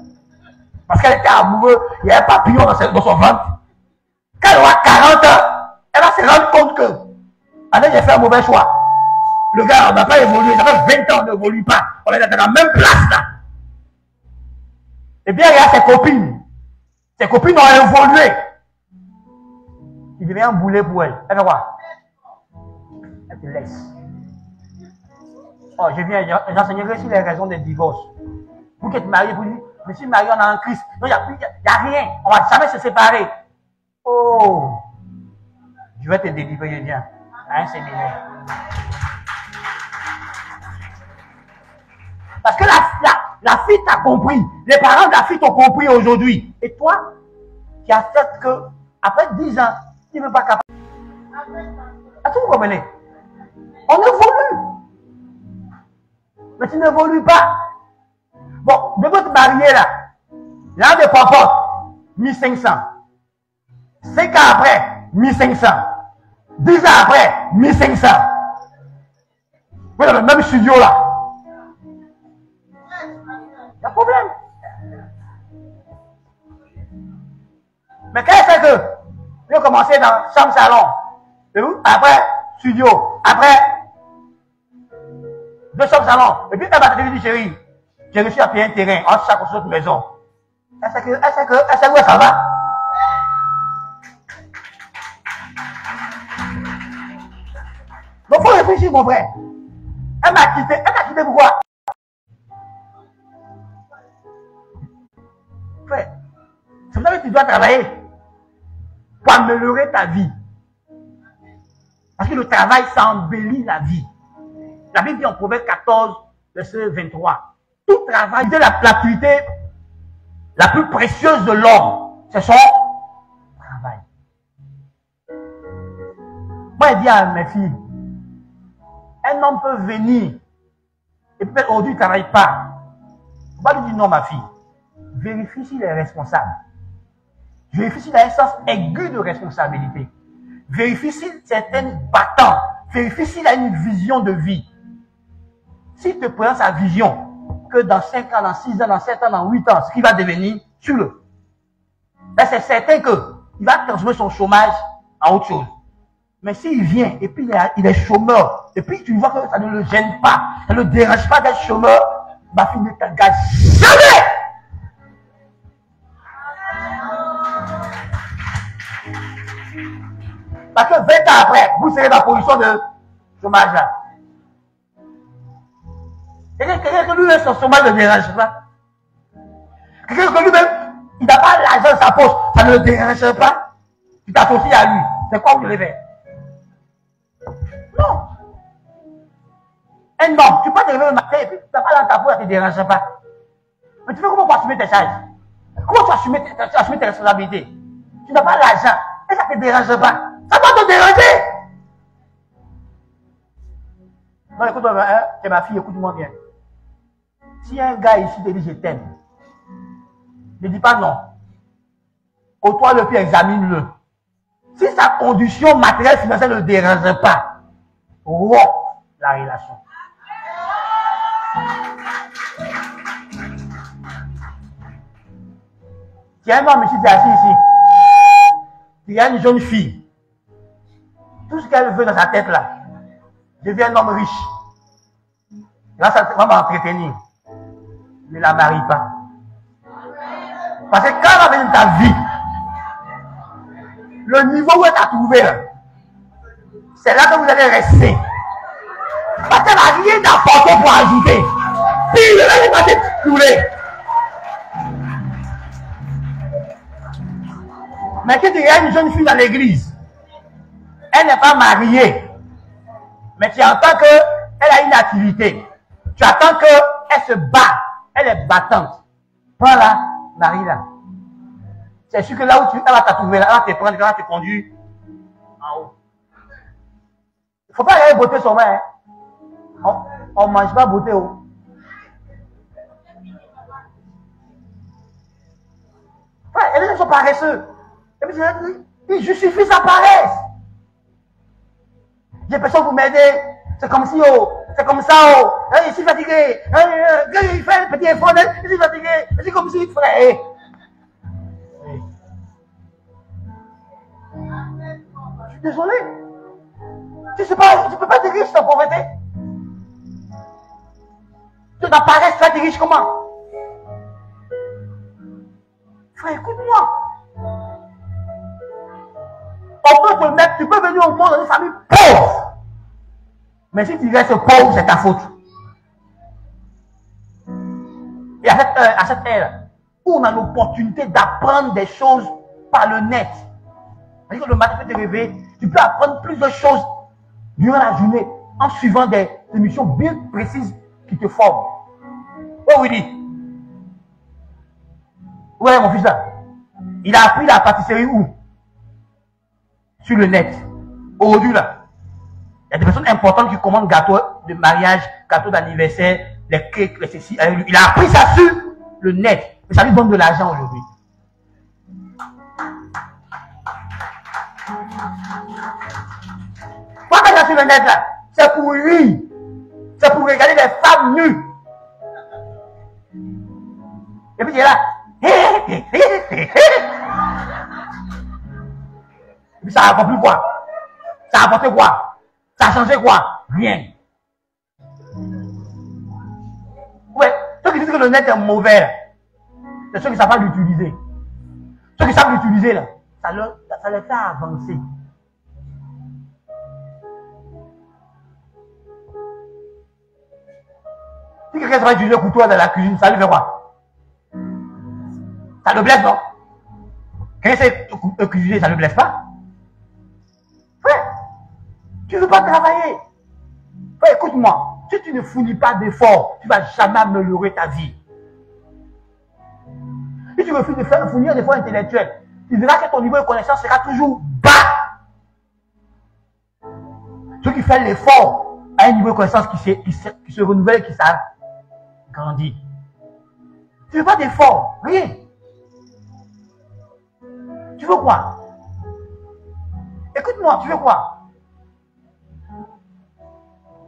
parce qu'elle était amoureuse, il y a un papillon dans son ventre. Quand elle aura 40 ans, elle va se rendre compte que, allez, j'ai fait un mauvais choix. Le gars, on n'a pas évolué, ça fait 20 ans, on n'évolue pas. On est dans la même place là. Et bien, il y a ses copines. Ses copines ont évolué. Il devient un boulet pour elle. Elle fait quoi? Elle te laisse. Oh, j'enseignerai sur les raisons des divorces. Vous qui êtes mariés, vous dites, je suis marié, on a un Christ. Non, il n'y a rien. On ne va jamais se séparer. Oh, je vais te délivrer, viens, à un séminaire. Parce que la fille t'a compris. Les parents de la fille t'ont compris aujourd'hui. Et toi, qui as fait que, après 10 ans, tu ne veux pas capable. Est-ce que vous comprenez? On évolue. Mais tu n'évolues pas. Bon, de votre marié là, l'un des papas, 1500. 5 ans après, 1500. 10 ans après, 1500. Vous êtes dans le même studio là. Il y a problème. Mais qu'est-ce que c'est que vous avez commencé dans chambre salon, après studio, après 2 chambres salon, et puis elle va te dire, chérie, j'ai réussi à payer un terrain entre chaque autre maison. Elle sait où ça va. Donc il faut réfléchir, mon frère. Elle m'a quitté pourquoi? Frère, c'est pour ça que tu dois travailler pour améliorer ta vie. Parce que le travail, ça embellit la vie. La Bible dit en Proverbe 14, verset 23. Tout travail de la gratuité la plus précieuse de l'homme, c'est son travail. Moi, je dis à mes filles, un homme peut venir et peut-être aujourd'hui il ne travaille pas. Il ne faut pas lui dire non, ma fille. Vérifie s'il est responsable. Vérifie s'il a un sens aigu de responsabilité. Vérifie s'il est un battant. Vérifie s'il a une vision de vie. S'il te présente sa vision, que dans 5 ans, dans 6 ans, dans 7 ans, dans 8 ans, ce qu'il va devenir, suis-le. Ben, c'est certain qu'il va transformer son chômage en autre chose. Mais s'il vient et puis il est chômeur, et puis tu vois que ça ne le gêne pas, ça ne le dérange pas d'être chômeur, ma fille ne t'engage jamais. Parce que 20 ans après, vous serez dans la position de chômage là. Quelqu'un que lui-même, son chômage ne le dérange pas. Quelqu'un que lui-même, il n'a pas l'argent dans sa poche, ça ne le dérange pas. Tu t'associes à lui. C'est quoi vous voulez faire? Non. Un homme, tu peux te réveiller le matin et puis tu n'as pas dans ta poche, ça ne te dérange pas. Mais tu fais comment pour assumer tes charges? Comment tu assumer tes responsabilités? Tu n'as pas l'argent et ça ne te dérange pas. Ça va te déranger. Non, écoute-moi, c'est ma fille, écoute-moi bien. Si un gars ici te dit je t'aime, ne dis pas non. Côtoie-le puis examine-le. Si sa condition matérielle financière ne le dérange pas, romps la relation. Si un homme ici, tu es assis ici, il y a une jeune fille, tout ce qu'elle veut dans sa tête là, devient un homme riche. Là, ça va m'entretenir. Ne la marie pas. Parce que quand elle va venir dans ta vie, le niveau où elle t'a trouvé, c'est là que vous allez rester. Parce qu'elle n'a rien d'apporter pour ajouter. Puis elle va te couler. Mais quand il y a une jeune fille dans l'église, elle n'est pas mariée, mais tu entends qu'elle a une activité. Tu attends qu'elle se bat. Elle est battante. Prends-la, marie-la. C'est sûr que là où elle va te trouver, elle va te prendre, elle va te conduire en haut. Il ne faut pas aller botter son main. On ne mange pas botter haut. sont paresseux. Et puis, ils justifient sa paresse. J'ai personne pour m'aider. C'est comme si, oh, c'est comme ça, oh. Je suis fatigué. Il fait un petit effort, je suis fatigué. C'est comme si il ferait. Je suis désolé. Tu ne peux pas être riche sans pauvreté. Tu ta paresse, tu vas être riche comment? Frère, écoute-moi. On peut te mettre, tu peux venir au monde dans une famille pauvre. Mais si tu restes pauvre, c'est ta faute. Et à cette ère, où on a l'opportunité d'apprendre des choses par le net. C'est-à-dire que le matin, tu peux te réveiller, tu peux apprendre plus de choses durant la journée en suivant des émissions bien précises qui te forment. Oh oui, dit. Où est mon fils là? Il a appris la pâtisserie où? Sur le net. Aujourd'hui là. Il y a des personnes importantes qui commandent gâteaux de mariage, gâteaux d'anniversaire, les cakes, les ceci. Il a appris ça sur le net. Et ça lui donne de l'argent aujourd'hui. Pourquoi quand il est sur le net là? C'est pour lui. C'est pour regarder des femmes nues. Et puis il est là. Et puis ça a accompli quoi? Ça a apporté quoi? Ça a changé quoi? Rien. Ouais, ceux qui disent que le net est mauvais, c'est ceux qui ne savent pas l'utiliser. Ceux qui savent l'utiliser, là, ça les fait avancer. Si quelqu'un va utiliser le couteau dans la cuisine, ça lui fait quoi? Ça le blesse, non? Quand il sait cuisiner, ça ne le blesse pas? Frère, tu ne veux pas travailler. Frère, écoute-moi. Si tu ne fournis pas d'efforts, tu ne vas jamais améliorer ta vie. Si tu refuses de fournir des efforts intellectuels, tu verras que ton niveau de connaissance sera toujours bas. Ceux qui font l'effort à un niveau de connaissance qui se renouvelle, qui s'agrandit. Tu ne veux pas d'effort, rien. Tu veux quoi? Écoute-moi, tu veux quoi?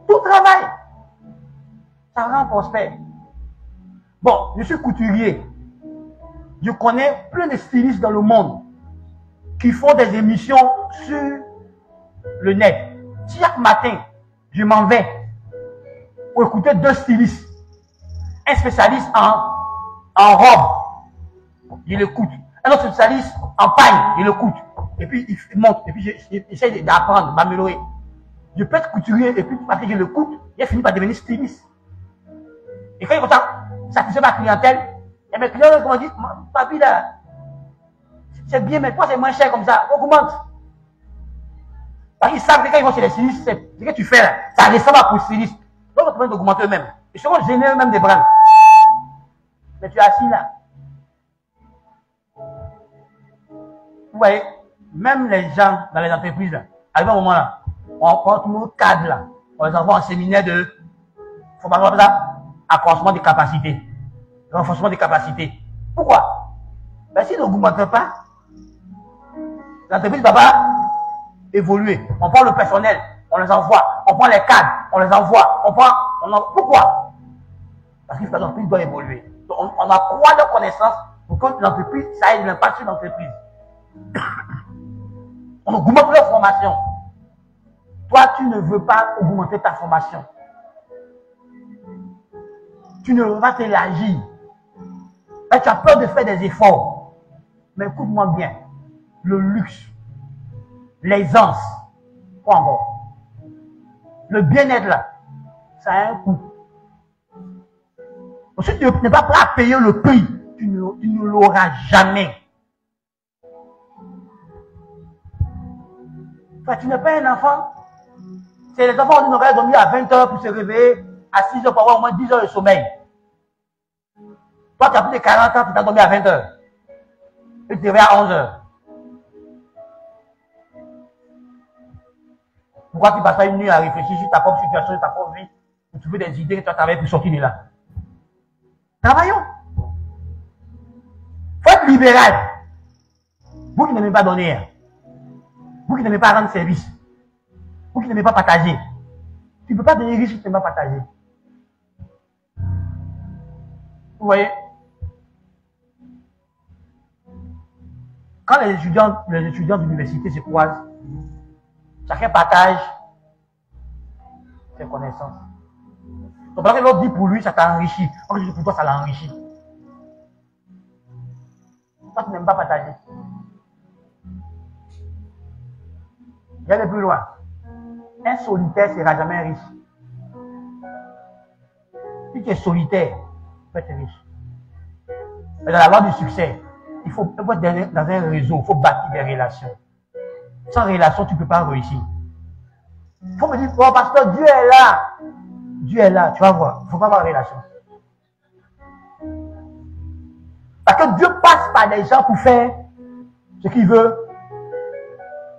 Tout travail, ça rend prospère. Bon, je suis couturier. Je connais plein de stylistes dans le monde qui font des émissions sur le net. Chaque matin, je m'en vais pour écouter deux stylistes. Un spécialiste en robe, je l'écoute. Un autre spécialiste en pagne, je l'écoute. Et puis il monte, et puis j'essaie d'apprendre, d'améliorer. Je peux être couturier, et puis parce que je l'écoute, j'ai fini par devenir styliste. Et quand il commence à satisfaire ma clientèle, et mes clients m'ont dit, papi là, c'est bien, mais pourquoi c'est moins cher comme ça? Augmente. Parce qu'ils savent que quand ils vont chez les stylistes, ce que tu fais là, ça ressemble à pour le styliste. Donc on te demande d'augmenter eux-mêmes. Ils seront gênés eux-mêmes des branles. Mais tu es assis là. Vous voyez, même les gens dans les entreprises, là, à un moment là, on prend tous nos cadres là, on les envoie en séminaire de formation, accroissement des capacités, renforcement des capacités. Pourquoi? Ben, s'ils n'augmentent pas, l'entreprise ne va pas évoluer. On prend le personnel, on les envoie, on prend les cadres, on les envoie, pourquoi? Parce que l'entreprise doit évoluer. Donc, on accroît leurs connaissances pour que l'entreprise, ça ait de l'impact sur l'entreprise. On augmente leur formation. Toi, tu ne veux pas augmenter ta formation. Tu ne veux pas t'élargir. Tu as peur de faire des efforts. Mais écoute-moi bien. Le luxe, l'aisance, quoi encore? Le bien-être là, ça a un coût. Donc, si tu n'es pas prêt à payer le prix, tu ne l'auras jamais. Enfin, tu n'es pas un enfant. C'est les enfants qui auraient dormi à 20 h pour se réveiller à 6 h pour avoir au moins 10 h de sommeil. Toi, tu as plus de 40 ans, tu t'as dormi à 20 h. Et tu te réveilles à 11 h. Pourquoi tu ne passes pas une nuit à réfléchir sur ta propre situation, sur ta propre vie, pour trouver des idées que tu as travaillé pour sortir de là? Travaillons. Faut être libéral. Vous qui n'aimez pas donner, vous qui n'aimez pas rendre service, vous qui n'aimez pas partager, tu ne peux pas devenir riche si tu n'aimes pas partager. Vous voyez? Quand les étudiants d'université se croisent, chacun partage ses connaissances. Donc, parce que l'autre dit pour lui, ça t'a enrichi. Quand je dis pour toi, ça l'a enrichi. Toi, tu n'aimes pas partager. Je vais aller plus loin. Un solitaire ne sera jamais riche. Si tu es solitaire, tu peux être riche. Mais dans la loi du succès, il faut être dans un réseau, il faut bâtir des relations. Sans relation, tu ne peux pas réussir. Il faut me dire, oh pasteur, Dieu est là. Dieu est là, tu vas voir. Il ne faut pas avoir de relation. Parce que Dieu passe par des gens pour faire ce qu'il veut.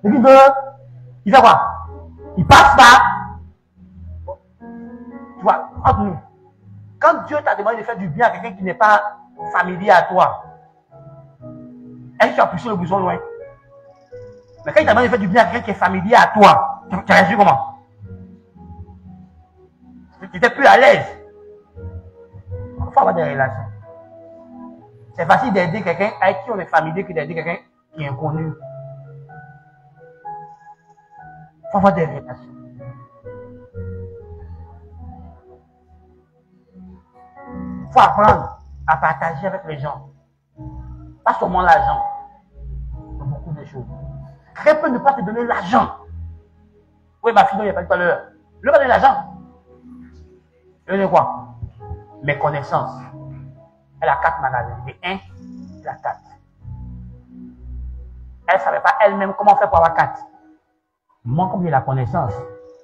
Ce qu'il veut, il fait quoi? Il passe par. Tu vois, entre nous. Quand Dieu t'a demandé de faire du bien à quelqu'un qui n'est pas familier à toi, est-ce que tu as poussé le bouchon loin? Mais quand il t'a demandé de faire du bien à quelqu'un qui est familier à toi, tu as réagi comment? Tu n'étais plus à l'aise. Il faut avoir des relations. C'est facile d'aider quelqu'un avec qui on est familier que d'aider quelqu'un qui est inconnu. Il faut avoir des relations. Il faut apprendre à partager avec les gens. Pas seulement l'argent. Il y a beaucoup de choses. Quelqu'un peut ne pas te donner l'argent. Oui, ma fille, il n'y a pas tout à l'heure. Il va donner l'argent. Il veut quoi? Mes connaissances. Elle a 4 magasins. Et 1, elle a 4. Elle ne savait pas elle-même comment faire pour avoir 4. Moi, comme il a la connaissance,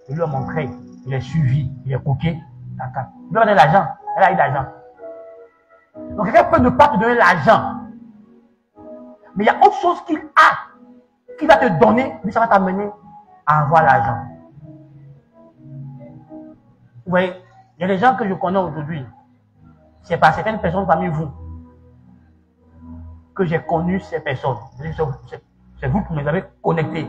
je lui ai montré, il est suivi, il est coqué, il a 4. Il lui a donné l'argent. Elle a eu l'argent. Donc, quelqu'un peut ne pas te donner l'argent. Mais il y a autre chose qu'il a, qui va te donner, mais ça va t'amener à avoir l'argent. Vous voyez, il y a des gens que je connais aujourd'hui. C'est par certaines personnes parmi vous que j'ai connu ces personnes. C'est vous qui me les avez connectés.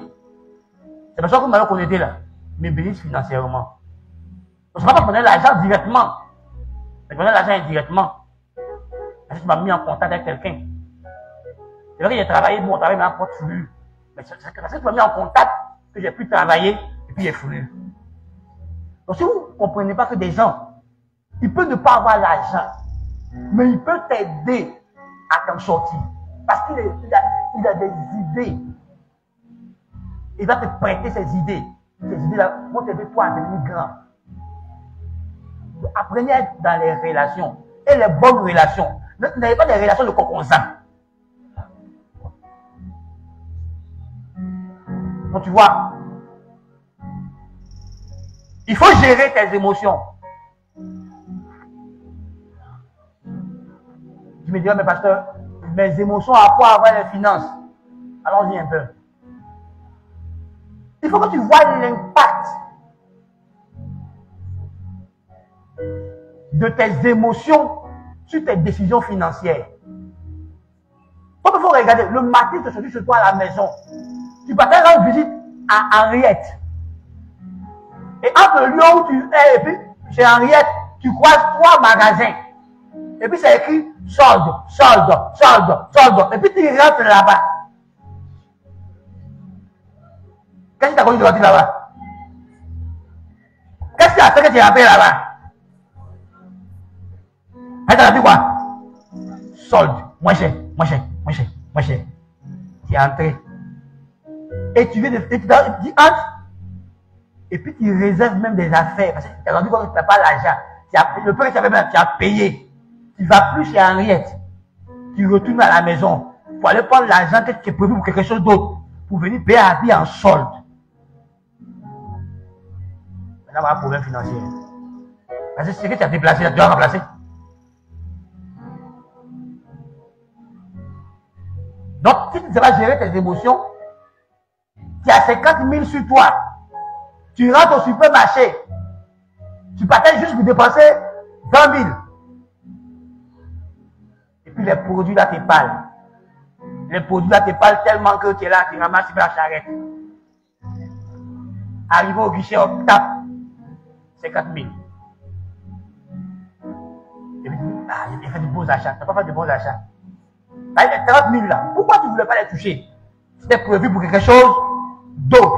Ces personnes que vous m'avez connecté là, me bénissent financièrement. Donc, ça ne va pas te donner l'argent directement. Mais te donner l'argent indirectement. Parce que tu m'as mis en contact avec quelqu'un. C'est vrai que j'ai travaillé, mon travail m'a apporté flux. Mais c'est parce que tu m'as mis en contact que j'ai pu travailler et puis j'ai flux. Donc si vous ne comprenez pas que des gens, ils peuvent ne pas avoir l'argent, mais ils peuvent t'aider à t'en sortir. Parce qu'il a des idées. Il va te prêter ses idées. Ces idées-là vont t'aider toi à devenir grand. Apprenez à être dans les relations. Et les bonnes relations. N'avez pas des relations de coconzan. Donc tu vois, il faut gérer tes émotions. Tu me diras, mais pasteur, mes émotions à quoi avoir les finances? Allons-y un peu. Il faut que tu vois l'impact de tes émotions sur tes décisions financières. Donc il faut regarder, le matin, tu te sortis chez toi à la maison. Tu partais rendre visite à Henriette. Et entre le lieu où tu es et puis chez Henriette, tu croises 3 magasins. Et puis c'est écrit solde, solde, solde, solde. Et puis tu rentres là-bas. Qu'est-ce que tu as connu de sortir là-bas? Qu'est-ce que tu as fait que tu es appelé là-bas? Tu as dit quoi? Solde, moins cher, moins cher, moins cher, moins cher. Tu es entré. Et tu viens de. Et tu entres. Et puis tu réserves même des affaires. Parce que tu as rendu compte que tu n'as pas l'argent. Le peu que tu avais même, tu as payé. Tu ne vas plus chez Henriette. Tu retournes à la maison pour aller prendre l'argent que tu as prévu pour quelque chose d'autre. Pour venir payer à vie en solde. Maintenant, on a un problème financier. Parce que c'est que tu as déplacé, tu dois remplacer. Donc, si tu ne sais pas gérer tes émotions, tu as 50 000 sur toi. Tu rentres au supermarché. Tu partais juste pour dépenser 20 000. Et puis les produits là te parlent. Les produits là te parlent tellement que tu es là, tu ramasses la charrette. Arrivé au guichet, on tape. C'est 4 000. Et puis, il a fait de beaux achats. Tu n'as pas fait de bons achats. Là, les 30 000 là, pourquoi tu ne voulais pas les toucher? C'était prévu pour quelque chose d'autre.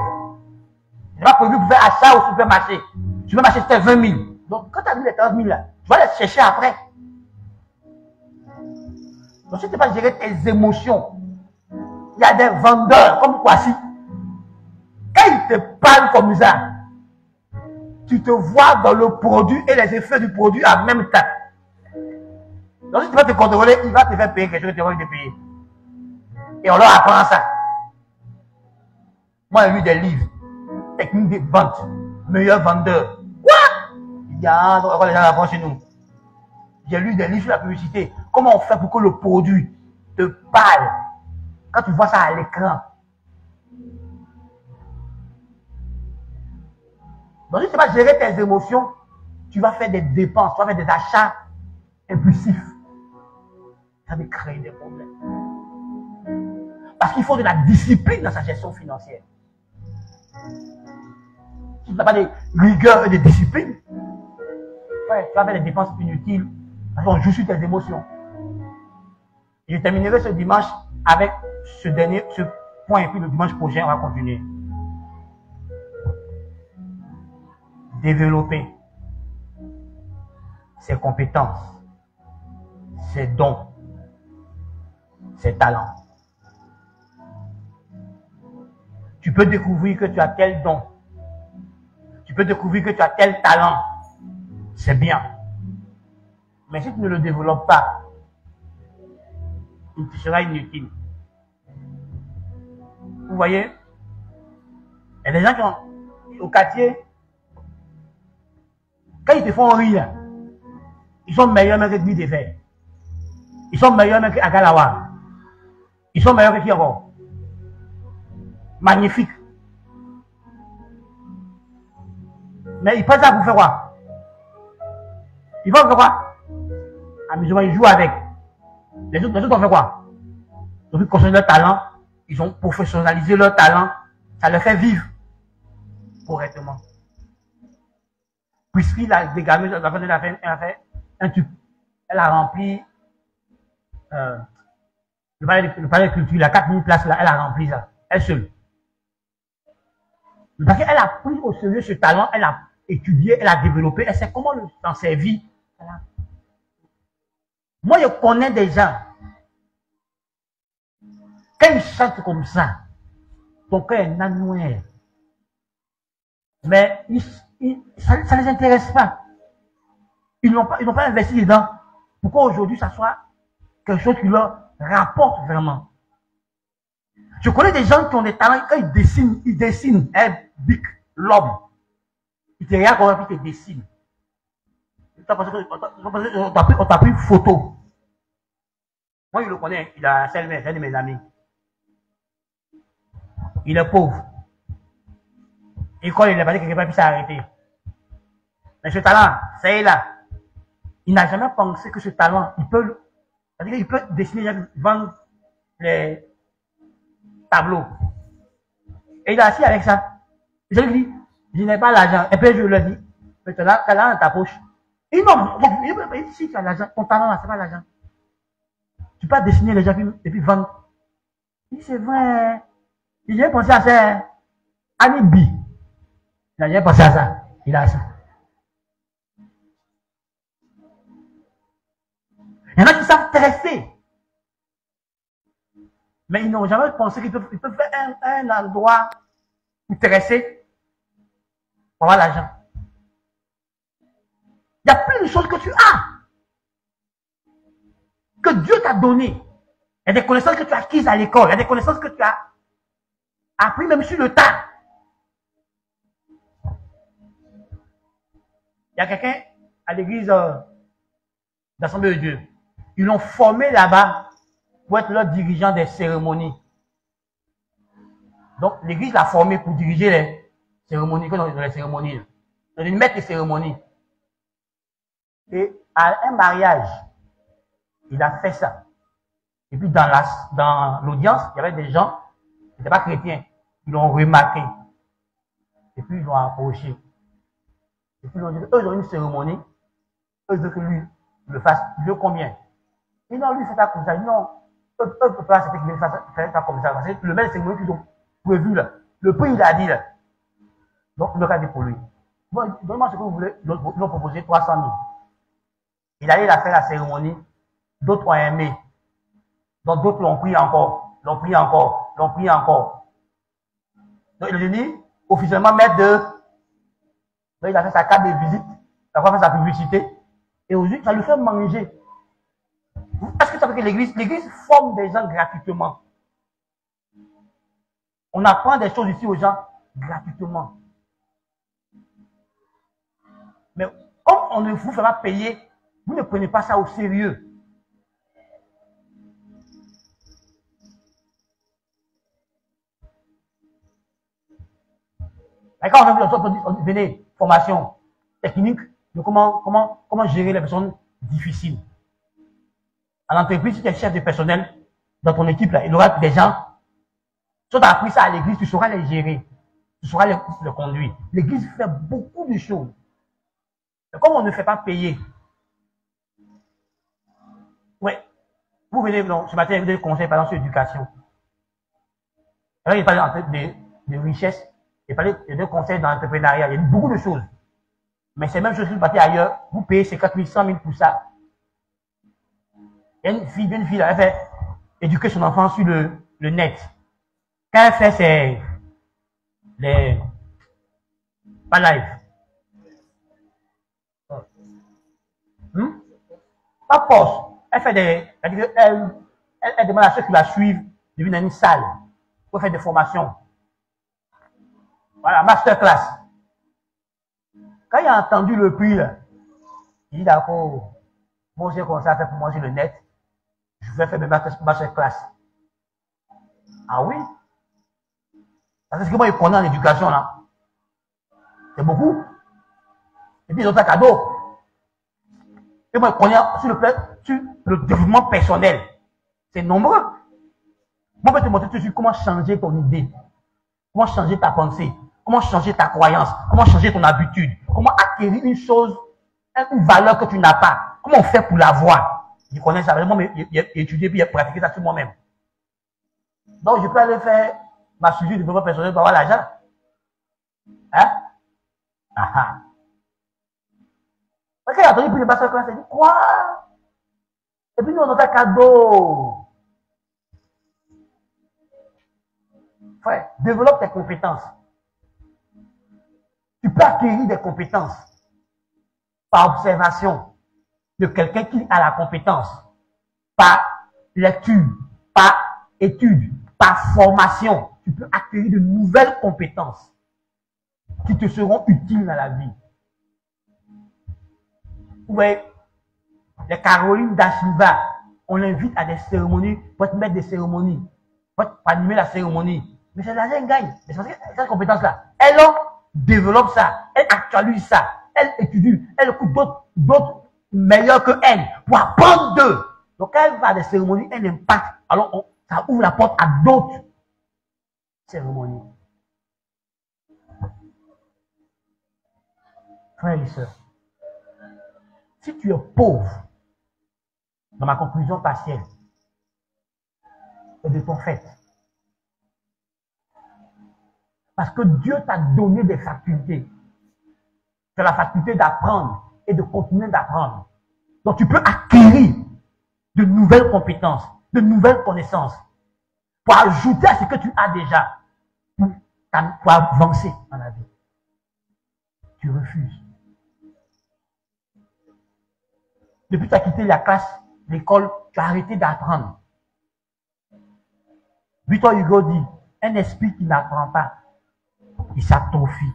C'était pas prévu pour faire achat au supermarché. Le supermarché, c'était 20 000. Donc, quand tu as mis les 30 000 là, tu vas les chercher après. Donc, si tu ne peux pas gérer tes émotions, il y a des vendeurs comme Kwasi. Quand ils te parlent comme ça, tu te vois dans le produit et les effets du produit en même temps. Donc, si tu vas te contrôler, il va te faire payer quelque chose que tu as envie de payer. Et on leur apprend ça. Moi, j'ai lu des livres, techniques de vente, meilleur vendeur. Quoi? Il y a encore les gens apprennent chez nous. J'ai lu des livres sur la publicité. Comment on fait pour que le produit te parle quand tu vois ça à l'écran? Donc, si tu vas gérer tes émotions, tu vas faire des dépenses, tu vas faire des achats impulsifs. Ça va créer des problèmes. Parce qu'il faut de la discipline dans sa gestion financière. Si tu n'as pas de rigueur et de discipline, ouais, tu vas faire des dépenses inutiles parce qu'on joue sur tes émotions. Et je terminerai ce dimanche avec ce point, et puis le dimanche prochain, on va continuer. Développer ses compétences, ses dons, ses talents. Tu peux découvrir que tu as tel don. Tu peux découvrir que tu as tel talent. C'est bien. Mais si tu ne le développes pas, il te sera inutile. Vous voyez, il y a des gens qui ont, au quartier, quand ils te font rire, ils sont meilleurs même que Guy de Fer. Ils sont meilleurs même que Agalawa. Ils sont meilleurs que qui encore? Magnifique. Mais ils prennent ça pour faire quoi? Ils vont faire quoi? Amusement, ils jouent avec. Les autres ont fait quoi? Ils ont construit leur talent, ils ont professionnalisé leur talent, ça leur fait vivre correctement. Puisqu'il a des gamins, elle a fait un tube. Elle a rempli le palais de culture, il a 4000 places là, elle a rempli ça, elle seule. Parce qu'elle a pris au sérieux ce talent, elle a étudié, elle a développé, elle sait comment s'en servir. Moi, je connais des gens, quand ils chantent comme ça, ton cœur est nanoué. Mais ça ne les intéresse pas. Ils n'ont pas investi dedans. Pourquoi aujourd'hui ça soit quelque chose qui leur rapporte vraiment? Je connais des gens qui ont des talents, quand ils dessinent un bic, l'homme. Ils te regardent comme ils te dessinent. On t'a pris une photo. Moi, je le connais, il a Selmer, c'est un de mes amis. Il est pauvre. Et quand il est passé quelque part, puis s'est arrêté. Mais ce talent, c'est là. Il n'a jamais pensé que ce talent, il peut dessiner, vendre les tableaux. Et il est assis avec ça. Je lui dis, je n'ai pas l'argent. Et puis je lui dis, mais tu as l'argent dans ta poche. Il dit, non, si tu as l'argent, ton talent là, c'est pas l'argent. Tu peux dessiner les gens et puis vendre. Il dit, c'est vrai. J'ai pensé à ça. Anibi. Il n'a jamais pensé à ça. Il a ça. Il y en a qui savent tresser. Mais ils n'ont jamais pensé qu'ils peuvent faire un endroit pour tresser pour avoir l'argent. Il y a plein de choses que tu as. Que Dieu t'a donné. Il y a des connaissances que tu as acquises à l'école. Il y a des connaissances que tu as appris même sur le tas. Il y a quelqu'un à l'église d'Assemblée de Dieu. Ils l'ont formé là-bas pour être leur dirigeant des cérémonies. Donc, l'église l'a formé pour diriger les cérémonies, dans les cérémonies. Donc, il met les cérémonies. Et à un mariage, il a fait ça. Et puis dans l'audience, il y avait des gens qui n'étaient pas chrétiens. Ils l'ont remarqué. Et puis ils l'ont approché. Et puis eux, ils ont une cérémonie. Eux, ils veulent que lui le fasse. Il veut combien? Et non, lui, c'est pas comme ça. Non, eux ne peuvent pas accepter qu'il fasse ça comme ça. Parce que le même cérémonie qu'ils ont prévu là. Le prix, il a dit là. Donc, le cas dit pour lui. Bon, donnez-moi ce que vous voulez. Ils l'ont proposé 300 000. Il allait la faire la cérémonie. D'autres ont aimé. Donc, d'autres l'ont pris encore. L'ont pris encore. L'ont pris encore. Donc, il est venu officiellement maître de. Donc, il a fait sa carte de visite. Il a fait sa publicité. Et aujourd'hui, ça lui fait manger. Est-ce que ça veut que l'église forme des gens gratuitement? On apprend des choses ici aux gens gratuitement. Mais comme on ne vous fera payer, vous ne prenez pas ça au sérieux. Et quand on dit, venez, formation technique de comment gérer les personnes difficiles. En entreprise, si tu es chef de personnel dans ton équipe, là, il y aura des gens. Si tu as appris ça à l'église, tu sauras les gérer. Tu sauras les conduire. L'église fait beaucoup de choses. Mais comme on ne fait pas payer, ouais, vous venez, non, ce matin, vous avez des conseils, par exemple, sur l'éducation. Alors, il parlait de richesse, il parlait de conseils dans l'entrepreneuriat. Il y a beaucoup de choses. Mais c'est même chose que vous partez ailleurs, vous payez 50 000, 100 000 pour ça. Il y a une fille, là, elle fait éduquer son enfant sur le net. Quand elle fait pas live. Pas poste. Elle fait elle demande à ceux qui la suivent de venir dans une salle pour faire des formations. Voilà, masterclass. Quand il a entendu le prix, là, il dit d'accord, moi j'ai commencé à faire pour moi sur le net, je vais faire mes masterclass. Ah oui? Parce que moi, il connaît en éducation, là. C'est beaucoup. Et puis, ils ont un cadeau. Et moi, il connaît sur le développement personnel. C'est nombreux. Moi, je vais te montrer tout de suite comment changer ton idée. Comment changer ta pensée. Comment changer ta croyance. Comment changer ton habitude. Comment acquérir une chose, une valeur que tu n'as pas. Comment on fait pour l'avoir. Je connais ça. Moi, j'ai étudié puis j'ai pratiqué ça sur moi-même. Donc, je peux aller faire ma sujet de développement personnel pour avoir l'argent. Hein? Ah ah. Parce qu'il a entendu pour le masterclass, il dit quoi? Et puis nous, on a un cadeau. Frère, développe tes compétences. Tu peux acquérir des compétences par observation de quelqu'un qui a la compétence, par lecture, par étude, par formation. Tu peux acquérir de nouvelles compétences qui te seront utiles dans la vie. Ouais, les Caroline da Silva, on l'invite à des cérémonies, pour te mettre des cérémonies, pour animer la cérémonie. Mais c'est l'argent gagne. Mais c'est parce que cette compétence-là, elle développe ça, elle actualise ça, elle étudie, elle écoute d'autres meilleurs que elle pour apprendre d'eux. Donc quand elle va à des cérémonies, elle impacte. Alors ça ouvre la porte à d'autres cérémonies. Frères et sœurs, si tu es pauvre, dans ma conclusion partielle, c'est de ton fait. Parce que Dieu t'a donné des facultés. Tu as la faculté d'apprendre et de continuer d'apprendre. Donc tu peux acquérir de nouvelles compétences, de nouvelles connaissances pour ajouter à ce que tu as déjà pour avancer dans la vie. Tu refuses. Depuis que tu as quitté la classe, l'école, tu as arrêté d'apprendre. Victor Hugo dit, un esprit qui n'apprend pas, il s'atrophie.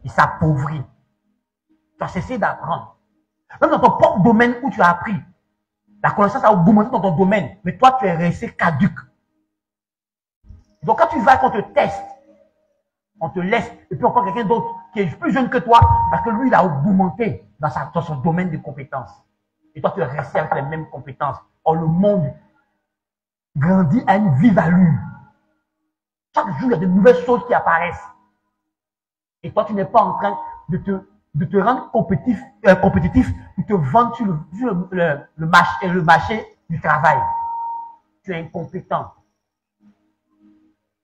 Il s'appauvrit. Tu as cessé d'apprendre. Même dans ton propre domaine où tu as appris, la connaissance a augmenté dans ton domaine, mais toi, tu es resté caduc. Donc, quand tu vas, qu'on te teste, on te laisse, et puis encore quelqu'un d'autre qui est plus jeune que toi, parce que lui, il a augmenté dans son domaine de compétences. Et toi, tu es resté avec les mêmes compétences. Or, le monde grandit à une vive allure. Chaque jour, il y a de nouvelles choses qui apparaissent. Et toi, tu n'es pas en train de te rendre compétitif, de te vendre sur le marché du travail. Tu es incompétent.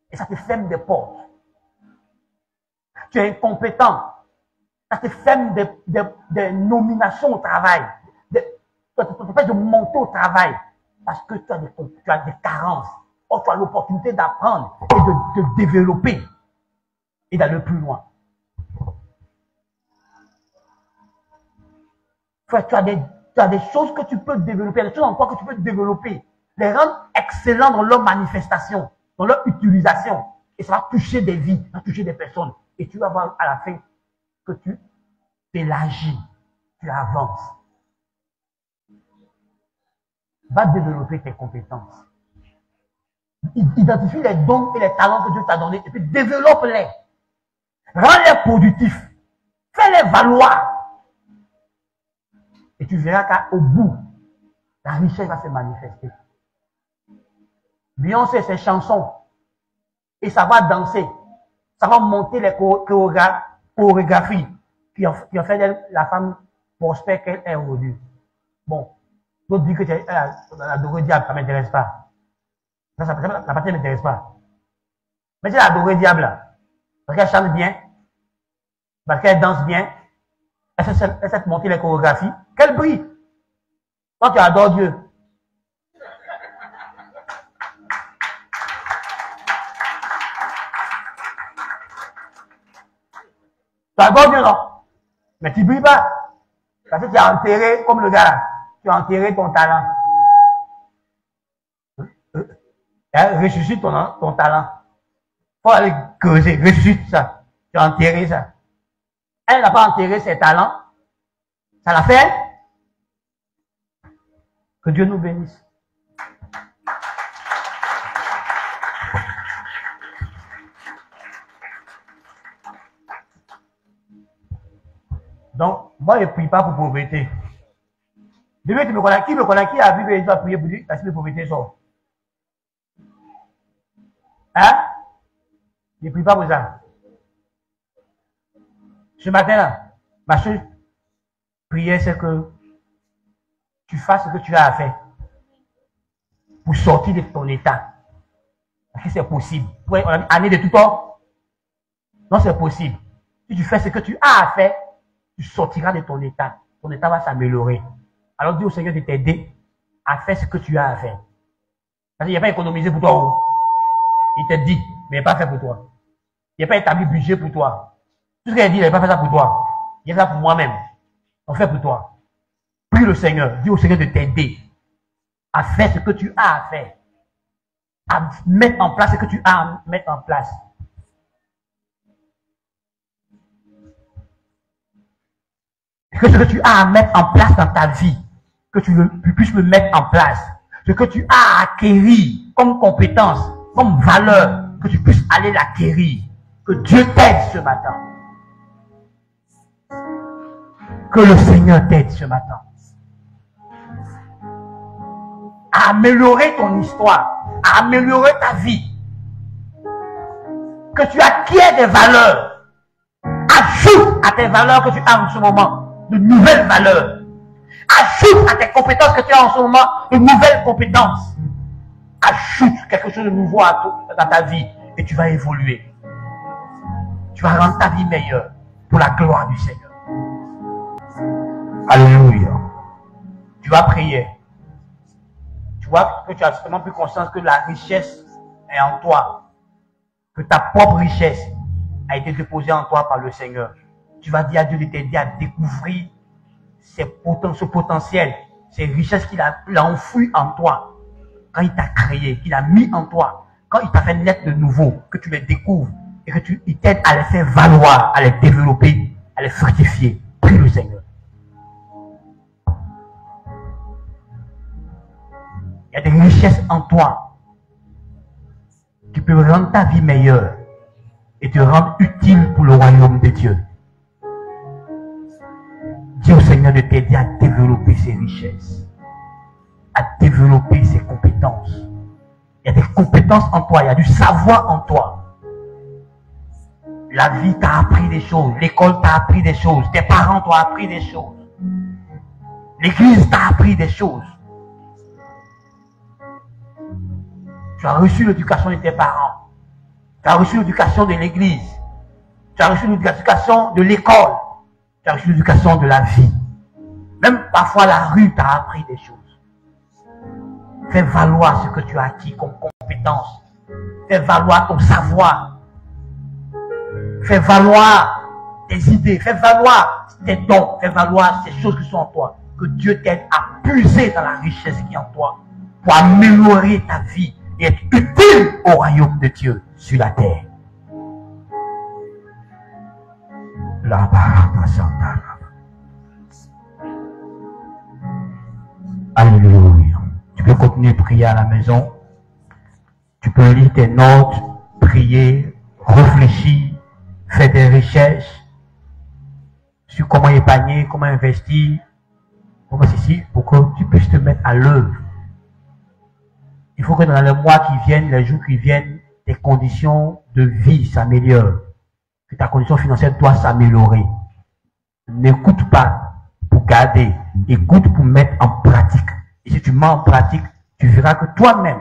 Et ça te ferme des portes. Tu es incompétent. Ça te ferme des nominations au travail. Ça t'empêche de monter au travail. Parce que tu as des carences. Or, tu as l'opportunité d'apprendre et de te développer. Et d'aller plus loin. Frère, tu as des choses que tu peux développer, des choses encore que tu peux développer. Les rendre excellents dans leur manifestation, dans leur utilisation. Et ça va toucher des vies, ça va toucher des personnes. Et tu vas voir à la fin que tu élargis, tu avances. Va développer tes compétences. Identifie les dons et les talents que Dieu t'a donnés et puis développe-les. Rends-les productifs. Fais-les valoir. Et tu verras qu'au bout, la richesse va se manifester. Beyoncé, ses chansons, et ça va danser, ça va monter les chorégraphies qui ont fait la femme prospère qu'elle est aujourd'hui. Bon, d'autres disent que adorer diable, ça ne m'intéresse pas. La partie ne m'intéresse pas. Mais c'est adorer diable, là, parce qu'elle chante bien, parce qu'elle danse bien, elle sait monter les chorégraphies, qu'elle brille. Quand tu adores Dieu, tu adores Dieu, non? Mais tu ne brilles pas. Parce que tu as enterré, comme le gars là, tu as enterré ton talent. Ressuscite ton talent. Faut aller creuser, ressuscite ça. Tu as enterré ça. Elle n'a pas enterré ses talents. Ça l'a fait. Que Dieu nous bénisse. Donc, moi, je ne prie pas pour pauvreté. Depuis que tu me connais, qui a vu que je dois prier pour lui, parce que la pauvreté sort. Hein? Je ne prie pas pour ça. Ce matin-là, ma seule prière, c'est que tu fasses ce que tu as à faire pour sortir de ton état. Est-ce que c'est possible? On a mis année de tout temps? Non, c'est possible. Si tu fais ce que tu as à faire, tu sortiras de ton état. Ton état va s'améliorer. Alors dis au Seigneur de t'aider à faire ce que tu as à faire. Parce qu'il n'a pas économisé pour toi. Il te dit, mais il n'a pas fait pour toi. Il n'a pas établi budget pour toi. Tout ce qu'il a dit, il n'a pas fait ça pour toi. Il a fait ça pour moi-même. On fait pour toi. Prie le Seigneur. Dis au Seigneur de t'aider à faire ce que tu as à faire. À mettre en place ce que tu as à mettre en place. Que ce que tu as à mettre en place dans ta vie, que tu puisses le mettre en place. Ce que tu as à acquérir comme compétence, comme valeur, que tu puisses aller l'acquérir. Que Dieu t'aide ce matin. Que le Seigneur t'aide ce matin. À améliorer ton histoire, à améliorer ta vie. Que tu acquiers des valeurs. Ajoute à tes valeurs que tu as en ce moment de nouvelles valeurs. Ajoute à tes compétences que tu as en ce moment de nouvelles compétences. Ajoute quelque chose de nouveau dans ta vie et tu vas évoluer. Tu vas rendre ta vie meilleure pour la gloire du Seigneur. Alléluia. Tu vas prier. Tu vois que tu as justement pris conscience que la richesse est en toi. Que ta propre richesse a été déposée en toi par le Seigneur. Tu vas dire à Dieu de t'aider à découvrir ce potentiel, ces richesses qu'il a enfouies en toi. Quand il t'a créé, qu'il a mis en toi. Quand il t'a fait naître de nouveau, que tu les découvres et que il t'aide à les faire valoir, à les développer, à les fructifier. Prie le Seigneur. Il y a des richesses en toi qui peuvent rendre ta vie meilleure et te rendre utile pour le royaume de Dieu. Dis au Seigneur de t'aider à développer ces richesses, à développer développer ses compétences. Il y a des compétences en toi, il y a du savoir en toi. La vie t'a appris des choses, l'école t'a appris des choses, tes parents t'ont appris des choses. L'église t'a appris des choses. Tu as reçu l'éducation de tes parents. Tu as reçu l'éducation de l'église. Tu as reçu l'éducation de l'école. Tu as reçu l'éducation de la vie. Même parfois la rue t'a appris des choses. Fais valoir ce que tu as acquis comme compétence. Fais valoir ton savoir. Fais valoir tes idées. Fais valoir tes dons. Fais valoir ces choses qui sont en toi. Que Dieu t'aide à puiser dans la richesse qui est en toi. Pour améliorer ta vie et être utile au royaume de Dieu sur la terre. Alléluia. Tu peux continuer de prier à la maison. Tu peux lire tes notes, prier, réfléchir, faire des recherches sur comment épargner, comment investir, comment ceci, pour que tu puisses te mettre à l'œuvre. Il faut que dans les mois qui viennent, les jours qui viennent, tes conditions de vie s'améliorent. Que ta condition financière doit s'améliorer. N'écoute pas pour garder, écoute pour mettre en pratique. Et si tu mets en pratique, tu verras que toi-même,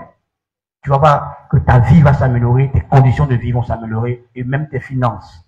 tu vas voir que ta vie va s'améliorer, tes conditions de vie vont s'améliorer et même tes finances.